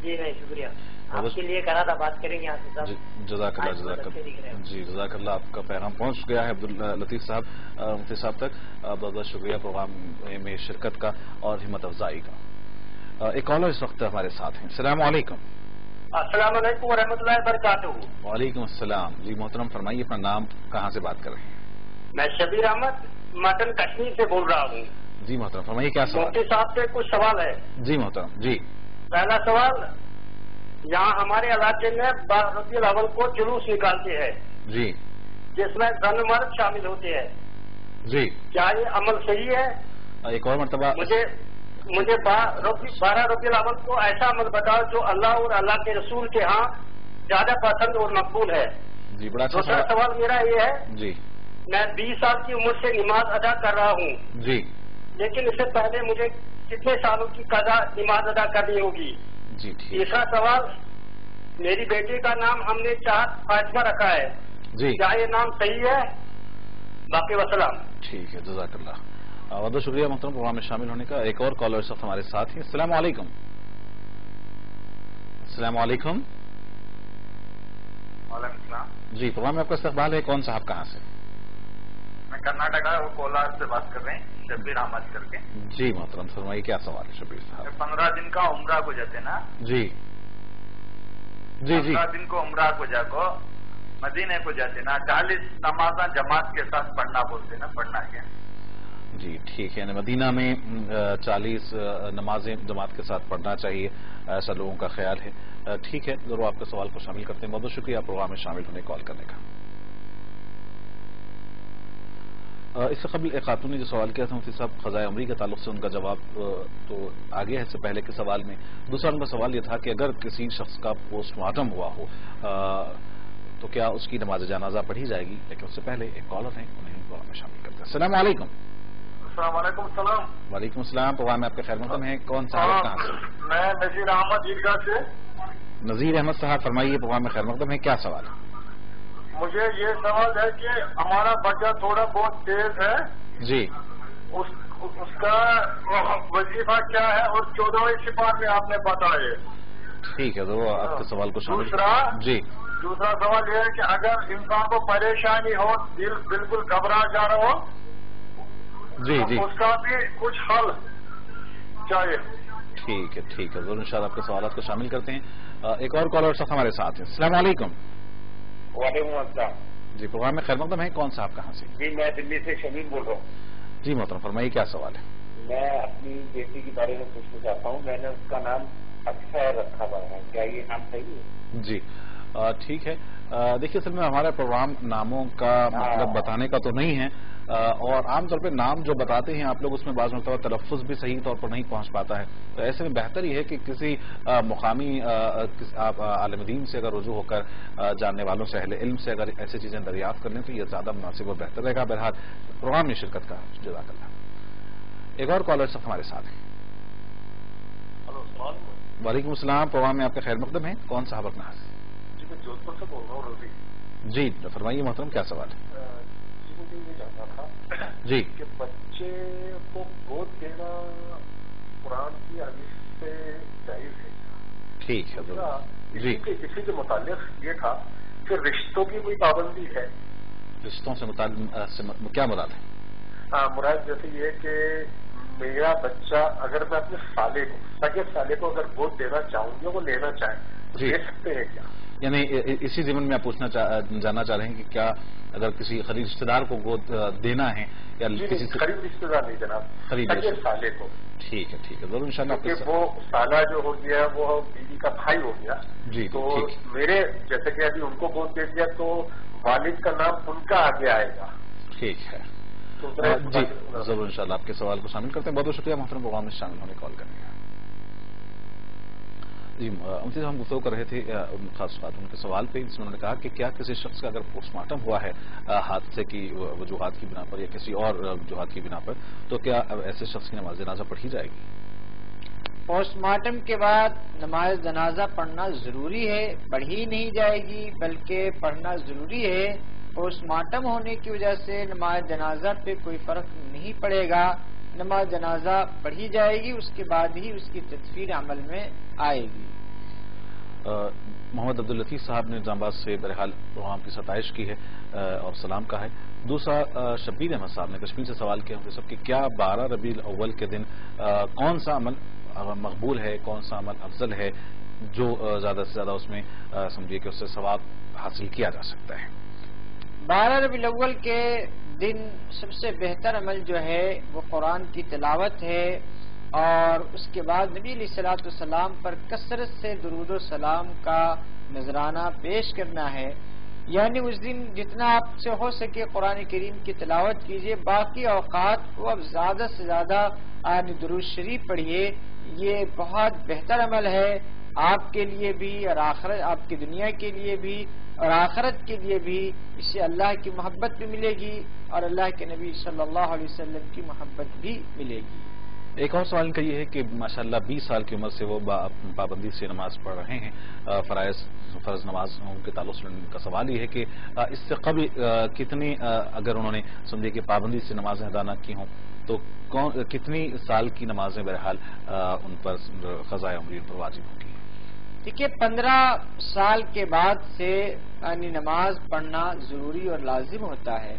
جی نہیں شکریہ، آپ کے لیے کرا تھا، بات کریں گے آپ کے ساتھ۔ جزاک اللہ جزاک اللہ جی جزاک اللہ، آپ کا پیغام پہنچ گیا ہے عبداللطیف صاحب مفتی صاحب تک، بہت بہت شکریہ پروگرام میں شرکت کا اور ہمت افزائی کا۔ ایک کالر اس وقت ہمارے ساتھ ہیں۔ السلام علیکم۔ السلام علیکم ورحمۃ اللہ وبرکاتہ۔ وعلیکم السلام جی، محترم فرمائیے اپنا نام، کہاں سے بات کر رہے ہیں؟ میں شبیر احمد مٹن کشمیر سے بول رہا ہوں۔ جی محترم فرمائیے کیا سوال؟ مفتی صاحب سے کچھ سوال ہے۔ جی محترم جی۔ پہلا سوال، یہاں ہمارے علاقے میں 12 ربیع الاول کو جلوس نکالتے ہیں جی جس میں زن مرد شامل ہوتے ہیں، جی کیا یہ عمل صحیح ہے؟ ایک اور مرتبہ مجھے 12 ربیع الاول کو ایسا عمل بتاؤ جو اللہ اور اللہ کے رسول کے ہاں زیادہ پسند اور مقبول ہے۔ جی بڑا اچھا دوسرا سوال میرا یہ ہے، جی میں 20 سال کی عمر سے نماز ادا کر رہا ہوں، جی لیکن اس سے پہلے مجھے کتنے سالوں کی قضا نماز ادا کرنی ہوگی؟ جی ٹھیک۔ تیسرا سوال، میری بیٹی کا نام ہم نے چاہت فاطمہ رکھا ہے، جی کیا یہ نام صحیح ہے؟ باقی وسلام۔ ٹھیک ہے جزاک اللہ، بہت بہت شکریہ محترم پروگرام میں شامل ہونے کا۔ ایک اور کالر اس وقت ہمارے ساتھ ہیں۔ السلام علیکم۔ السلام علیکم۔ وعلیکم السلام جی، پروگرام میں آپ کا استقبال ہے، کون صاحب کہاں سے؟ میں کرناٹکا کولار سے بات کر رہے ہیں، شبیر احمد کر کے۔ جی محترم فرمائیے کیا سوال ہے شبیر صاحب؟ 15 دن کا عمرہ کو جاتے نا جی جی جی 15 دن کو عمرہ کو جا کو مدینے کو جاتے نا، 40 نمازاں جماعت کے ساتھ پڑھنا بولتے نا، پڑھنا کیا؟ جی ٹھیک ہے، مدینہ میں 40 نمازیں جماعت کے ساتھ پڑھنا چاہیے، ایسا لوگوں کا خیال ہے۔ ٹھیک ہے، ضرور آپ کے سوال کو شامل کرتے ہیں، بہت بہت شکریہ پروگرام میں شامل ہونے کال کرنے کا۔ اس سے قبل ایک خاتون نے جو سوال کیا تھا مفتی صاحب قضائے عمری کے تعلق سے، ان کا جواب تو آگے ہے اس سے پہلے کے سوال میں۔ دوسرا ان کا سوال یہ تھا کہ اگر کسی شخص کا پوسٹ مارٹم ہوا ہو تو کیا اس کی نماز جنازہ پڑھی جائے گی؟ لیکن اس سے پہلے ایک کالر ہیں، انہیں پروگرام میں شامل کرتے ہیں۔ السلام علیکم۔ السلام علیکم۔ السلام۔ وعلیکم السلام، پروگرام میں آپ کے خیر مقدم ہیں، کون صاحب کہاں سے؟ میں نذیر احمد عیدگاہ سے۔ نذیر احمد صاحب فرمائیے، پروگرام میں خیر مقدم ہے، کیا سوال ہے؟ مجھے یہ سوال ہے کہ ہمارا بچہ تھوڑا بہت تیز ہے، جی اس کا وظیفہ کیا ہے اور 14ویں سپار میں آپ نے بتایا۔ ٹھیک ہے، ضرور آپ کے سوال کو شامل جی۔ دوسرا سوال یہ ہے کہ اگر انسان کو پریشانی ہو، دل بالکل گھبرا جا رہا ہو، جی جی اس کا بھی کچھ حل چاہیے۔ ٹھیک ہے ٹھیک ہے، ضرور انشاءاللہ آپ کے سوالات کو شامل کرتے ہیں۔ ایک اور کالر صاحب ہمارے ساتھ ہیں۔ السلام علیکم۔ وعلیکم السلام جی، پروگرام میں خیر مقدم ہے، کون صاحب کہاں سے؟ جی میں دلی سے شمیم بول رہا ہوں۔ جی محترم فرمائیے کیا سوال ہے؟ میں اپنی بیٹی کے بارے میں پوچھنا چاہتا ہوں، میں نے اس کا نام اکثر رکھا ہوا ہے، کیا یہ نام صحیح ہے؟ جی ٹھیک ہے. دیکھیے اصل میں ہمارا پروگرام ناموں کا مطلب بتانے کا تو نہیں ہے، اور عام طور پہ نام جو بتاتے ہیں آپ لوگ اس میں بعض مرتبہ تلفظ بھی صحیح طور پر نہیں پہنچ پاتا ہے، تو ایسے میں بہتر یہ ہے کہ کسی مقامی عالم دین سے اگر رجوع ہو کر جاننے والوں سے، اہل علم سے اگر ایسی چیزیں دریافت کر لیں تو یہ زیادہ مناسب اور بہتر رہے گا. بہرحال پروگرام میں شرکت کا جزاک اللہ. ایک اور کالر صاحب ہمارے ساتھ ہیں. وعلیکم السلام. پروگرام میں آپ کا خیر مقدم ہے. کون صاحب اپنا حاصل؟ جی میں جودھ پور سے بول رہا ہوں. رضی جی فرمائیے محترم، کیا سوال ہے؟ جی مجھے یہ جاننا تھا جی کہ بچے کو گود دینا قرآن کی حدیث سے جائز ہے؟ ٹھیک ہے جی. اسی کے متعلق یہ تھا کہ رشتوں کی کوئی پابندی ہے؟ رشتوں سے متعلق کیا مراد ہے؟ مراد جیسے یہ کہ میرا بچہ اگر میں اپنے سالے کو، سگے سالے کو اگر گود دینا چاہوں گا، وہ لینا چاہیں تو دے سکتے ہیں کیا؟ یعنی اسی ضمن میں آپ جاننا چاہ رہے ہیں کہ کیا اگر کسی قریب رشتے دار کو گود دینا ہے یا کسی قریب رشتے دار نہیں جناب، سگے سالے کو. ٹھیک ہے ٹھیک ہے ضرور انشاءاللہ. وہ سالہ جو ہو گیا وہ بیوی کا بھائی ہو گیا. جی تو میرے جیسے کہ ابھی ان کو گود دے دیا تو والد کا نام ان کا آگے آئے گا. ٹھیک ہے جی ضرور انشاءاللہ آپ کے سوال کو شامل کرتے ہیں. بہت بہت شکریہ محترم پروگرام میں شامل ہونے کال کرنے کا. جی ان سے ہم گفتگو کر رہے تھے خاص بات ان کے سوال پہ، جس میں انہوں نے کہا کہ کیا کسی شخص کا اگر پوسٹ مارٹم ہوا ہے حادثے کی وجوہات کی بنا پر یا کسی اور وجوہات کی بنا پر، تو کیا ایسے شخص کی نماز جنازہ پڑھی جائے گی؟ پوسٹ مارٹم کے بعد نماز جنازہ پڑھنا ضروری ہے، پڑھی نہیں جائے گی بلکہ پڑھنا ضروری ہے. پوسٹ مارٹم ہونے کی وجہ سے نماز جنازہ پہ کوئی فرق نہیں پڑے گا. نماز جنازہ پڑھی جائے گی، اس کے بعد ہی اس کی تدفین عمل میں آئے گی. محمد عبداللطیف صاحب نے نظام آباد سے بہرحال پروگرام کی ستائش کی ہے اور سلام کہا ہے. دوسرا شبیر احمد صاحب نے کشمیر سے سوال کیا ہم سب کہ کیا 12 ربیع الاول کے دن کون سا عمل مقبول ہے، کون سا عمل افضل ہے جو زیادہ سے زیادہ اس میں سمجھیے کہ اس سے ثواب حاصل کیا جا سکتا ہے؟ 12 ربیع الاول کے دن سب سے بہتر عمل جو ہے وہ قرآن کی تلاوت ہے، اور اس کے بعد نبی علیہ الصلوۃ والسلام پر کثرت سے درود و سلام کا نذرانہ پیش کرنا ہے. یعنی اس دن جتنا آپ سے ہو سکے قرآن کریم کی تلاوت کیجیے. باقی اوقات کو اب زیادہ سے زیادہ درود شریف پڑھیے. یہ بہت بہتر عمل ہے آپ کے لیے بھی اور آخرت، آپ کی دنیا کے لیے بھی اور آخرت کے لیے بھی. اس سے اللہ کی محبت بھی ملے گی اور اللہ کے نبی صلی اللہ علیہ وسلم کی محبت بھی ملے گی. ایک اور سوال ان کا یہ ہے کہ ماشاءاللہ 20 سال کی عمر سے وہ پابندی سے نماز پڑھ رہے ہیں. فرض نماز کے تعلق سے ان کا سوال یہ ہے کہ اس سے قبل کتنی اگر انہوں نے سمجھے کہ پابندی سے نمازیں ادا نہ کی ہوں تو کتنی سال کی نمازیں بہرحال ان پر قضاء عمری پر واجب ہوگی؟ دیکھیے 15 سال کے بعد سے یعنی نماز پڑھنا ضروری اور لازم ہوتا ہے.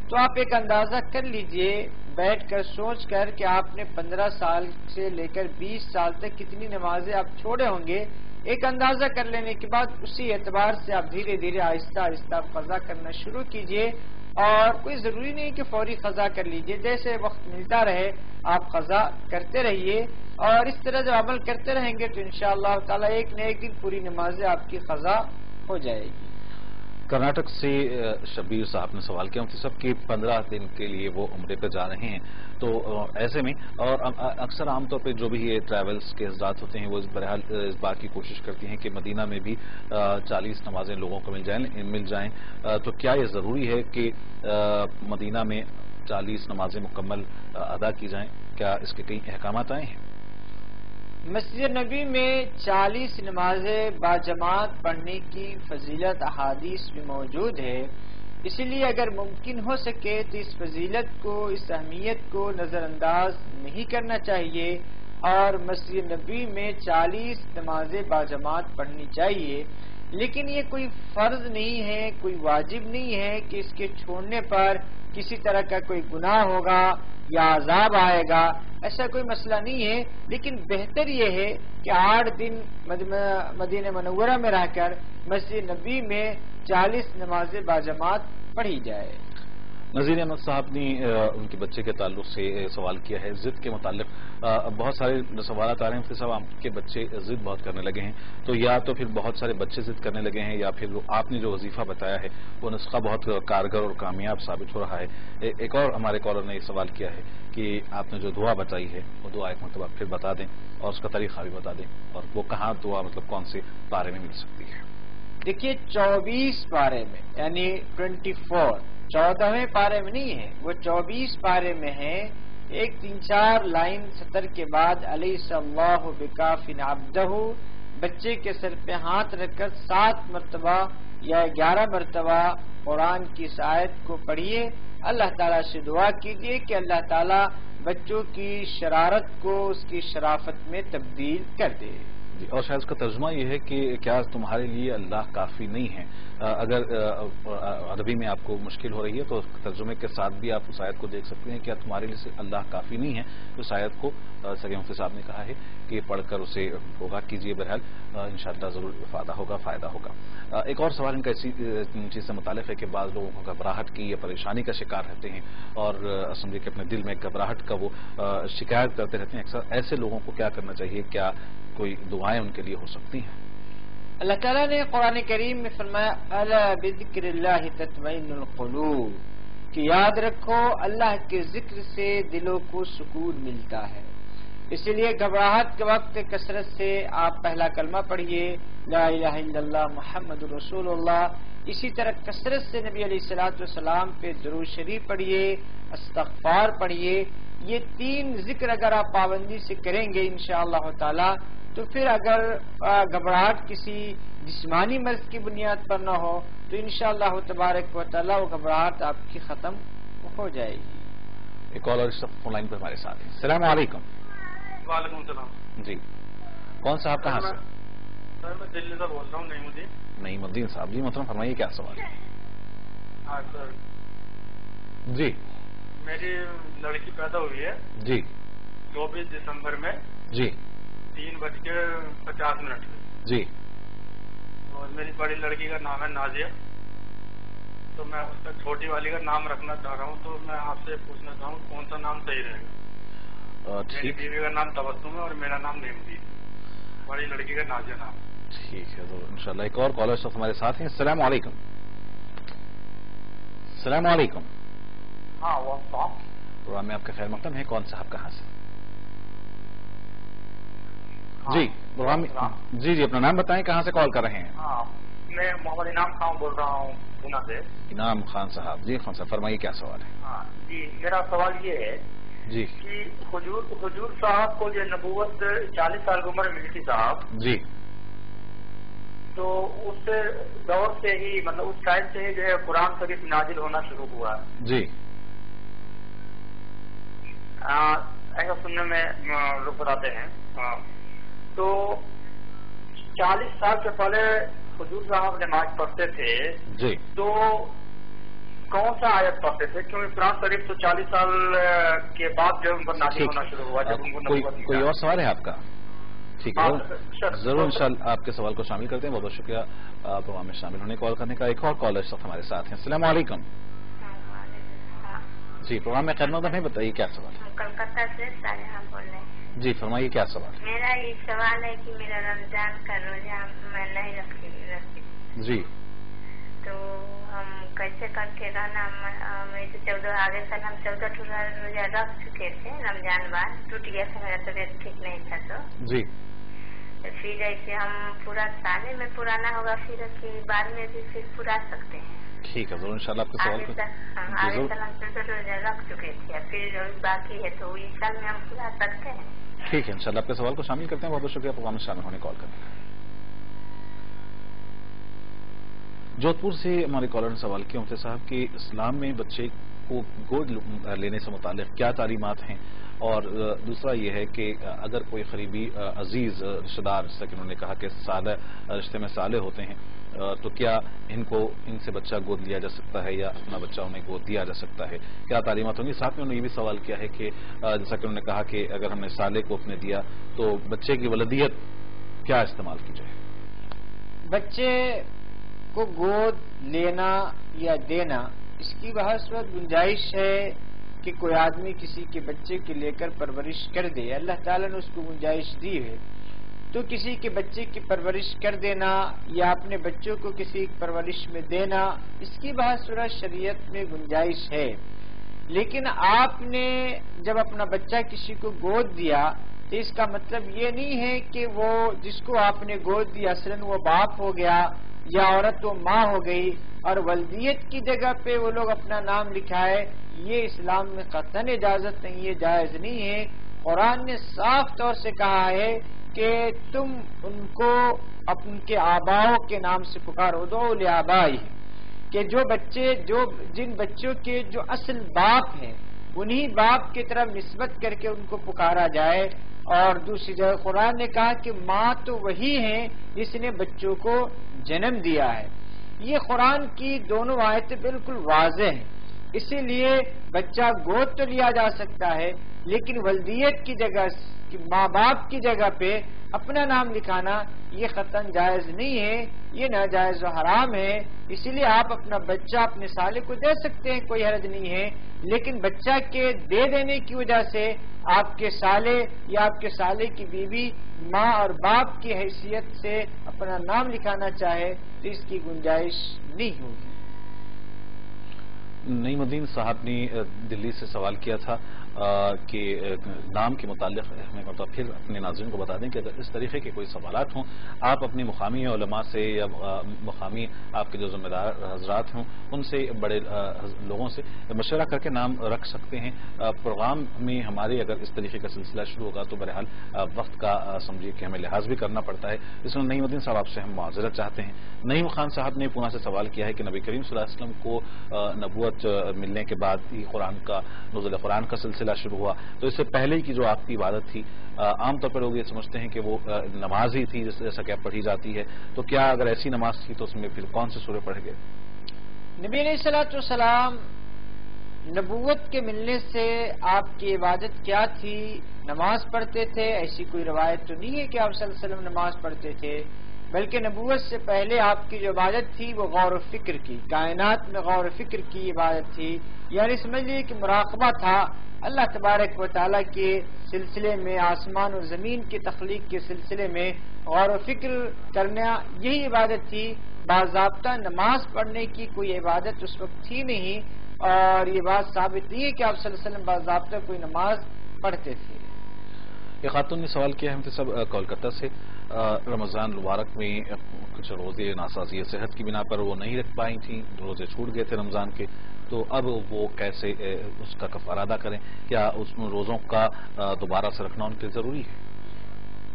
تو آپ ایک اندازہ کر لیجئے بیٹھ کر سوچ کر کہ آپ نے 15 سال سے لے کر 20 سال تک کتنی نمازیں آپ چھوڑے ہوں گے. ایک اندازہ کر لینے کے بعد اسی اعتبار سے آپ دھیرے دھیرے آہستہ آہستہ قضا کرنا شروع کیجئے. اور کوئی ضروری نہیں کہ فوری قضا کر لیجئے، جیسے وقت ملتا رہے آپ قضا کرتے رہیے. اور اس طرح جب عمل کرتے رہیں گے تو انشاءاللہ تعالی ایک نہ ایک دن پوری نمازیں آپ کی قضا ہو جائے گی. کرناٹک سے شبیر صاحب نے سوال کیا مفتی صاحب کہ 15 دن کے لیے وہ عمرے پہ جا رہے ہیں، تو ایسے میں اور اکثر عام طور پہ جو بھی یہ ٹریولز کے حضرات ہوتے ہیں وہ بہرحال اس بات کی کوشش کرتی ہیں کہ مدینہ میں بھی 40 نمازیں لوگوں کو مل جائیں. تو کیا یہ ضروری ہے کہ مدینہ میں 40 نمازیں مکمل ادا کی جائیں؟ کیا اس کے کئی احکامات آئے ہیں؟ مسجد نبی میں 40 نمازیں باجماعت پڑھنے کی فضیلت احادیث میں موجود ہے. اسی لیے اگر ممکن ہو سکے تو اس فضیلت کو، اس اہمیت کو نظر انداز نہیں کرنا چاہیے اور مسجد نبی میں 40 نمازیں باجماعت پڑھنی چاہیے. لیکن یہ کوئی فرض نہیں ہے، کوئی واجب نہیں ہے کہ اس کے چھوڑنے پر کسی طرح کا کوئی گناہ ہوگا یا عذاب آئے گا. ایسا کوئی مسئلہ نہیں ہے. لیکن بہتر یہ ہے کہ 8 دن مدینہ منورہ میں رہ کر مسجد نبی میں 40 نمازیں باجماعت پڑھی جائے. نذیر احمد صاحب نے ان کے بچے کے تعلق سے سوال کیا ہے ضد کے متعلق. بہت سارے سوالات آ رہے ہیں مفتی صاحب آپ کے بچے ضد بہت کرنے لگے ہیں, تو یا تو پھر بہت سارے بچے ضد کرنے لگے ہیں یا پھر آپ نے جو وظیفہ بتایا ہے وہ نسخہ بہت کارگر اور کامیاب ثابت ہو رہا ہے. ایک اور ہمارے کالر نے یہ سوال کیا ہے کہ آپ نے جو دعا بتائی ہے وہ دعا ایک مرتبہ پھر بتا دیں اور اس کا طریقہ بھی بتا دیں, اور وہ کہاں دعا مطلب کون سے پارے میں مل سکتی ہے. دیکھیے 24 پارے میں یعنی 24 14ویں پارے میں نہیں ہے, وہ 24 پارے میں ہے. 1 3 4 لائن سطر کے بعد الیس اللہ بکاف عبدہ, بچے کے سر پہ ہاتھ رکھ کر 7 مرتبہ یا 11 مرتبہ قرآن کی اس آیت کو پڑھیے. اللہ تعالیٰ سے دعا کیجیے کہ اللہ تعالیٰ بچوں کی شرارت کو اس کی شرافت میں تبدیل کر دے. جی, اور شاید اس کا ترجمہ یہ ہے کہ کیا تمہارے لیے اللہ کافی نہیں ہے. اگر عربی میں آپ کو مشکل ہو رہی ہے تو ترجمے کے ساتھ بھی آپ اس آیت کو دیکھ سکتے ہیں. کیا تمہارے لیے اللہ کافی نہیں ہے, تو اس آیت کو سگے مفتی صاحب نے کہا ہے کہ پڑھ کر اسے ہوگا کیجیے. بہرحال انشاءاللہ ضرور فائدہ ہوگا. ایک اور سوال ان کا اسی چیز سے متعلق ہے کہ بعض لوگوں کو گھبراہٹ کی یا پریشانی کا شکار رہتے ہیں اور سمجھے کہ اپنے دل میں گھبراہٹ کا وہ شکایت کرتے رہتے ہیں اکثر. ایسے لوگوں کو کیا کرنا چاہیے, کیا کوئی دعائیں ان کے لیے ہو سکتی ہیں؟ اللہ تعالیٰ نے قرآن کریم میں فرمایا الا بذکر اللہ تطمئن القلوب, کہ یاد رکھو اللہ کے ذکر سے دلوں کو سکون ملتا ہے. اسی لیے گھبراہٹ کے وقت کثرت سے آپ پہلا کلمہ پڑھیے لا الہ الا اللہ محمد رسول اللہ. اسی طرح کثرت سے نبی علیہ الصلوۃ والسلام پہ درود شریف پڑھیے, استغفار پڑھیے. یہ 3 ذکر اگر آپ پابندی سے کریں گے انشاءاللہ تعالی, تو پھر اگر گھبراہٹ کسی جسمانی مرض کی بنیاد پر نہ ہو تو انشاءاللہ تبارک و تعالی وہ گھبراہٹ آپ کی ختم ہو جائے گی. ایک کالر فون لائن پر ہمارے ساتھ ہیں. السلام علیکم. وعلیکم السلام. جی, کون صاحب کہاں سے؟ سر میں دلی سے بول رہا ہوں. نعیم الدین صاحب. جی محترم فرمائیے کیا سوال ہے؟ ہاں سر, جی میری لڑکی پیدا ہوئی ہے جی 24 دسمبر میں جی 3:50 جی, اور میری بڑی لڑکی کا نام ہے نازیہ. تو میں اس کا چھوٹی والی کا نام رکھنا چاہ رہا ہوں, تو میں آپ سے پوچھنا چاہوں کون سا نام صحیح رہے گا. میری بیوی کا نام تبسم ہے اور میرا نام نعمتی, بڑی لڑکی کا نازیہ نام. ٹھیک ہے ضرور انشاءاللہ. ایک اور کالر صاحب ہمارے ساتھ ہیں. السلام علیکم. السلام علیکم. ہاں پروگرام میں آپ کا خیر مقدم ہے. کون صاحب کہاں سے؟ جی پروگرام جی اپنا نام بتائیں, کہاں سے کال کر رہے ہیں؟ ہاں میں محمد انعام خان بول رہا ہوں پونا سے. انعام خان صاحب. جی خان صاحب فرمائیے کیا سوال ہے؟ ہاں جی, میرا سوال یہ ہے جی کہ حضور صاحب کو جو نبوت 40 سال کی عمر ملی تھی صاحب, جی تو اس دور سے ہی مطلب اس ٹائم سے ہی جو ہے قرآن شریف نازل ہونا شروع ہوا. جی ایسا سننے میں لوگ بتاتے ہیں. تو 40 سال سے پہلے حضور صاحب نماز پڑھتے تھے جی, تو کون سا آیت پڑھتے تھے؟ کیونکہ قرآن شریف تو 40 سال کے بعد جو ان پر نازل ہونا شروع ہوا. جب ان کو کوئی اور سوال ہے آپ کا؟ ٹھیک ہے ضرور انشاءاللہ آپ کے سوال کو شامل کرتے ہیں. بہت بہت شکریہ پروگرام میں شامل ہونے کال کرنے کا. ایک اور کالر صاحب ہمارے ساتھ ہیں. السلام علیکم. جی پروگرام میں خیر مقدم ہے, بتائیے کیا سوال ہے؟ کلکتہ سے صالحہ بول رہے ہیں. جی فرمائیے کیا سوال؟ میرا یہ سوال ہے کہ میرا رمضان کا روزہ میں نہیں رکھتی. جی تو ہم کیسے کر کے رہنا؟ میں 14 آگے سال ہم 14 روزہ رکھ چکے تھے, رمضان بعد ٹوٹ گیا تھا, میرا طبیعت ٹھیک نہیں تھا. تو جی پھر ایسے ہم پورا سالے میں پورانا ہوگا پھر کہ بعد میں بھی پھر پورا سکتے ہیں. ٹھیک ہے ضرور انشاءاللہ آپ کے سوال کو آگے سال ہم 14 روزہ رکھ چکے تھے, پھر باقی ہے تو اس سال میں ہم پورا سکتے ہیں. ٹھیک ہے انشاءاللہ آپ کے سوال کو شامل کرتے ہیں. بہت بہت شکریہ پروگرام میں شامل ہونے کال کرنے کا. جودھ پور سے ہمارے کالر نے سوال کیا مفتی صاحب کہ اسلام میں بچے کو گود لینے سے متعلق کیا تعلیمات ہیں, اور دوسرا یہ ہے کہ اگر کوئی قریبی عزیز رشتہ دار, جیسا کہ انہوں نے کہا کہ رشتے میں سالے ہوتے ہیں, تو کیا ان سے بچہ گود لیا جا سکتا ہے یا اپنا بچہ انہیں گود دیا جا سکتا ہے؟ کیا تعلیمات ہوں گی؟ ساتھ میں انہوں نے یہ بھی سوال کیا ہے کہ جیسا کہ انہوں نے کہا کہ اگر ہم نے سالے کو اپنے دیا تو بچے کی ولدیت کیا استعمال کی جائے؟ بچے کو گود لینا یا دینا اس کی بہت وقت گنجائش ہے کہ کوئی آدمی کسی کے بچے کے لے کر پرورش کر دے، اللہ تعالیٰ نے اس کو گنجائش دی ہے، تو کسی کے بچے کی پرورش کر دینا یا اپنے بچوں کو کسی پرورش میں دینا، اس کی بہت صورت شریعت میں گنجائش ہے۔ لیکن آپ نے جب اپنا بچہ کسی کو گود دیا تو اس کا مطلب یہ نہیں ہے کہ وہ جس کو آپ نے گود دیا اصلاً وہ باپ ہو گیا یا عورت وہ ماں ہو گئی اور ولدیت کی جگہ پہ وہ لوگ اپنا نام لکھائے، یہ اسلام میں قطعاً اجازت نہیں ہے، جائز نہیں ہے۔ قرآن نے صاف طور سے کہا ہے کہ تم ان کو ان کے آباؤں کے نام سے پکارو، ادعوا لآبائہم، کہ جن بچوں کے جو اصل باپ ہیں انہی باپ کی طرف نسبت کر کے ان کو پکارا جائے۔ اور دوسری جگہ قرآن نے کہا کہ ماں تو وہی ہے جس نے بچوں کو جنم دیا ہے۔ یہ قرآن کی دونوں آیتیں بالکل واضح ہیں، اسی لیے بچہ گود تو لیا جا سکتا ہے لیکن ولدیت کی جگہ ماں باپ کی جگہ پہ اپنا نام لکھانا یہ قطعاً جائز نہیں ہے، یہ ناجائز و حرام ہے۔ اسی لیے آپ اپنا بچہ اپنے سالے کو دے سکتے ہیں، کوئی حرج نہیں ہے، لیکن بچہ کے دے دینے کی وجہ سے آپ کے سالے یا آپ کے سالے کی بیوی ماں اور باپ کی حیثیت سے اپنا نام لکھانا چاہے تو اس کی گنجائش نہیں ہوگی۔ نعیم الدین صاحب نے دلی سے سوال کیا تھا کہ نام کے متعلق ہمیں مطلب پھر اپنے ناظرین کو بتا دیں کہ اگر اس طریقے کے کوئی سوالات ہوں آپ اپنے مقامی علماء سے یا مقامی آپ کے جو ذمہ دار حضرات ہوں ان سے بڑے لوگوں سے مشورہ کر کے نام رکھ سکتے ہیں۔ پروگرام میں ہمارے اگر اس طریقے کا سلسلہ شروع ہوگا تو بہرحال وقت کا سمجھیے کہ ہمیں لحاظ بھی کرنا پڑتا ہے، اس میں نعیم الدین صاحب آپ سے ہم معذرت چاہتے ہیں۔ نعیم خان صاحب نے پونا سے سوال کیا ہے کہ نبی کریم صلی اللہ علیہ وسلم کو نبوت ملنے کے بعد ہی قرآن کا نزول قرآن کا سلسلہ شروع ہوا، تو اس سے پہلے کی جو آپ کی عبادت تھی عام طور پر لوگ یہ سمجھتے ہیں کہ وہ نماز ہی تھی جیسا کہ پڑھی جاتی ہے، تو کیا اگر ایسی نماز تھی تو اس میں پھر کون سے سورے پڑھ گئے؟ نبی علیہ الصلوۃ والسلام نبوت کے ملنے سے آپ کی عبادت کیا تھی؟ نماز پڑھتے تھے، ایسی کوئی روایت تو نہیں ہے کہ آپ صلی اللہ علیہ وسلم نماز پڑھتے تھے، بلکہ نبوت سے پہلے آپ کی جو عبادت تھی وہ غور و فکر کی، کائنات میں غور و فکر کی عبادت تھی، یعنی سمجھ لیجیے کہ مراقبہ تھا اللہ تبارک و تعالیٰ کے سلسلے میں، آسمان و زمین کی تخلیق کے سلسلے میں غور و فکر کرنا، یہی عبادت تھی۔ باضابطہ نماز پڑھنے کی کوئی عبادت اس وقت تھی نہیں، اور یہ بات ثابت نہیں ہے کہ آپ صلی اللہ علیہ وسلم باضابطہ کوئی نماز پڑھتے تھے۔ ایک خاتون نے سوال کیا ہے صاحب کولکتہ سے، رمضان المبارک میں کچھ روزے ناسازی صحت کی بنا پر وہ نہیں رکھ پائی تھیں، روزے چھوٹ گئے تھے رمضان کے، تو اب وہ کیسے اس کا کفارہ ادا کریں؟ کیا اس روزوں کا دوبارہ سے رکھنا ان کے ضروری ہے؟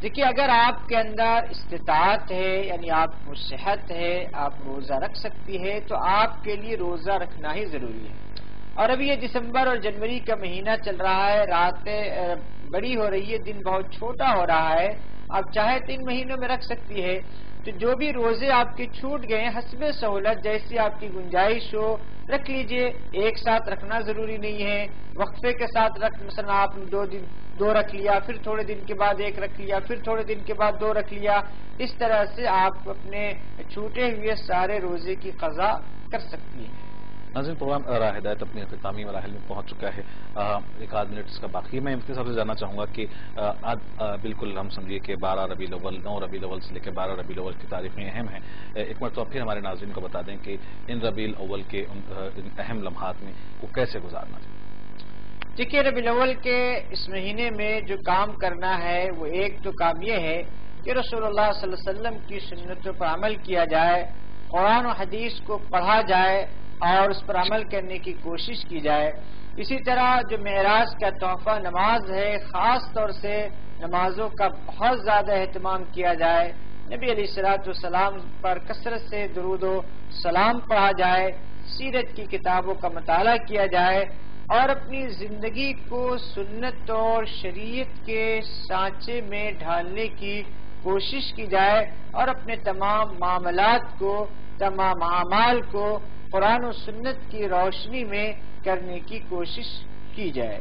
دیکھیے، اگر آپ کے اندر استطاعت ہے، یعنی آپ کو صحت ہے، آپ روزہ رکھ سکتی ہے، تو آپ کے لیے روزہ رکھنا ہی ضروری ہے۔ اور ابھی یہ دسمبر اور جنوری کا مہینہ چل رہا ہے، راتیں بڑی ہو رہی ہے، دن بہت چھوٹا ہو رہا ہے، آپ چاہے 3 مہینوں میں رکھ سکتی ہے، تو جو بھی روزے آپ کے چھوٹ گئے حسب سہولت جیسی آپ کی گنجائش ہو رکھ لیجئے۔ ایک ساتھ رکھنا ضروری نہیں ہے، وقفے کے ساتھ مثلا آپ نے 2 دن 2 رکھ لیا، پھر تھوڑے دن کے بعد 1 رکھ لیا، پھر تھوڑے دن کے بعد 2 رکھ لیا، اس طرح سے آپ اپنے چھوٹے ہوئے سارے روزے کی قضا کر سکتی ہیں۔ ناظرین، پروگرام راہ ہدایت اپنے اختتامی مراحل میں پہنچ چکا ہے، 1 منٹ اس کا باقی ہے۔ میں مفتی صاحب سے جاننا چاہوں گا کہ بالکل ہم سمجھیے کہ 12 ربیع الاول 9 ربیع الاول سے لے کے 12 ربیع الاول کی تاریخیں اہم ہیں، ایک مرتبہ پھر ہمارے ناظرین کو بتا دیں کہ ان ربیع الاول کے ان اہم لمحات میں وہ کیسے گزارنا چاہیے؟ دیکھیے، ربیع الاول کے اس مہینے میں جو کام کرنا ہے وہ ایک تو کام یہ ہے کہ رسول اللہ صلی اللہ علیہ وسلم کی سنتوں پر عمل کیا جائے، قرآن و حدیث کو پڑھا جائے اور اس پر عمل کرنے کی کوشش کی جائے۔ اسی طرح جو معراج کا تحفہ نماز ہے، خاص طور سے نمازوں کا بہت زیادہ اہتمام کیا جائے، نبی علیہ الصلوۃ والسلام پر کثرت سے درود و سلام پڑھا جائے، سیرت کی کتابوں کا مطالعہ کیا جائے اور اپنی زندگی کو سنت اور شریعت کے سانچے میں ڈھالنے کی کوشش کی جائے اور اپنے تمام معاملات کو، تمام اعمال کو قرآن و سنت کی روشنی میں کرنے کی کوشش کی جائے۔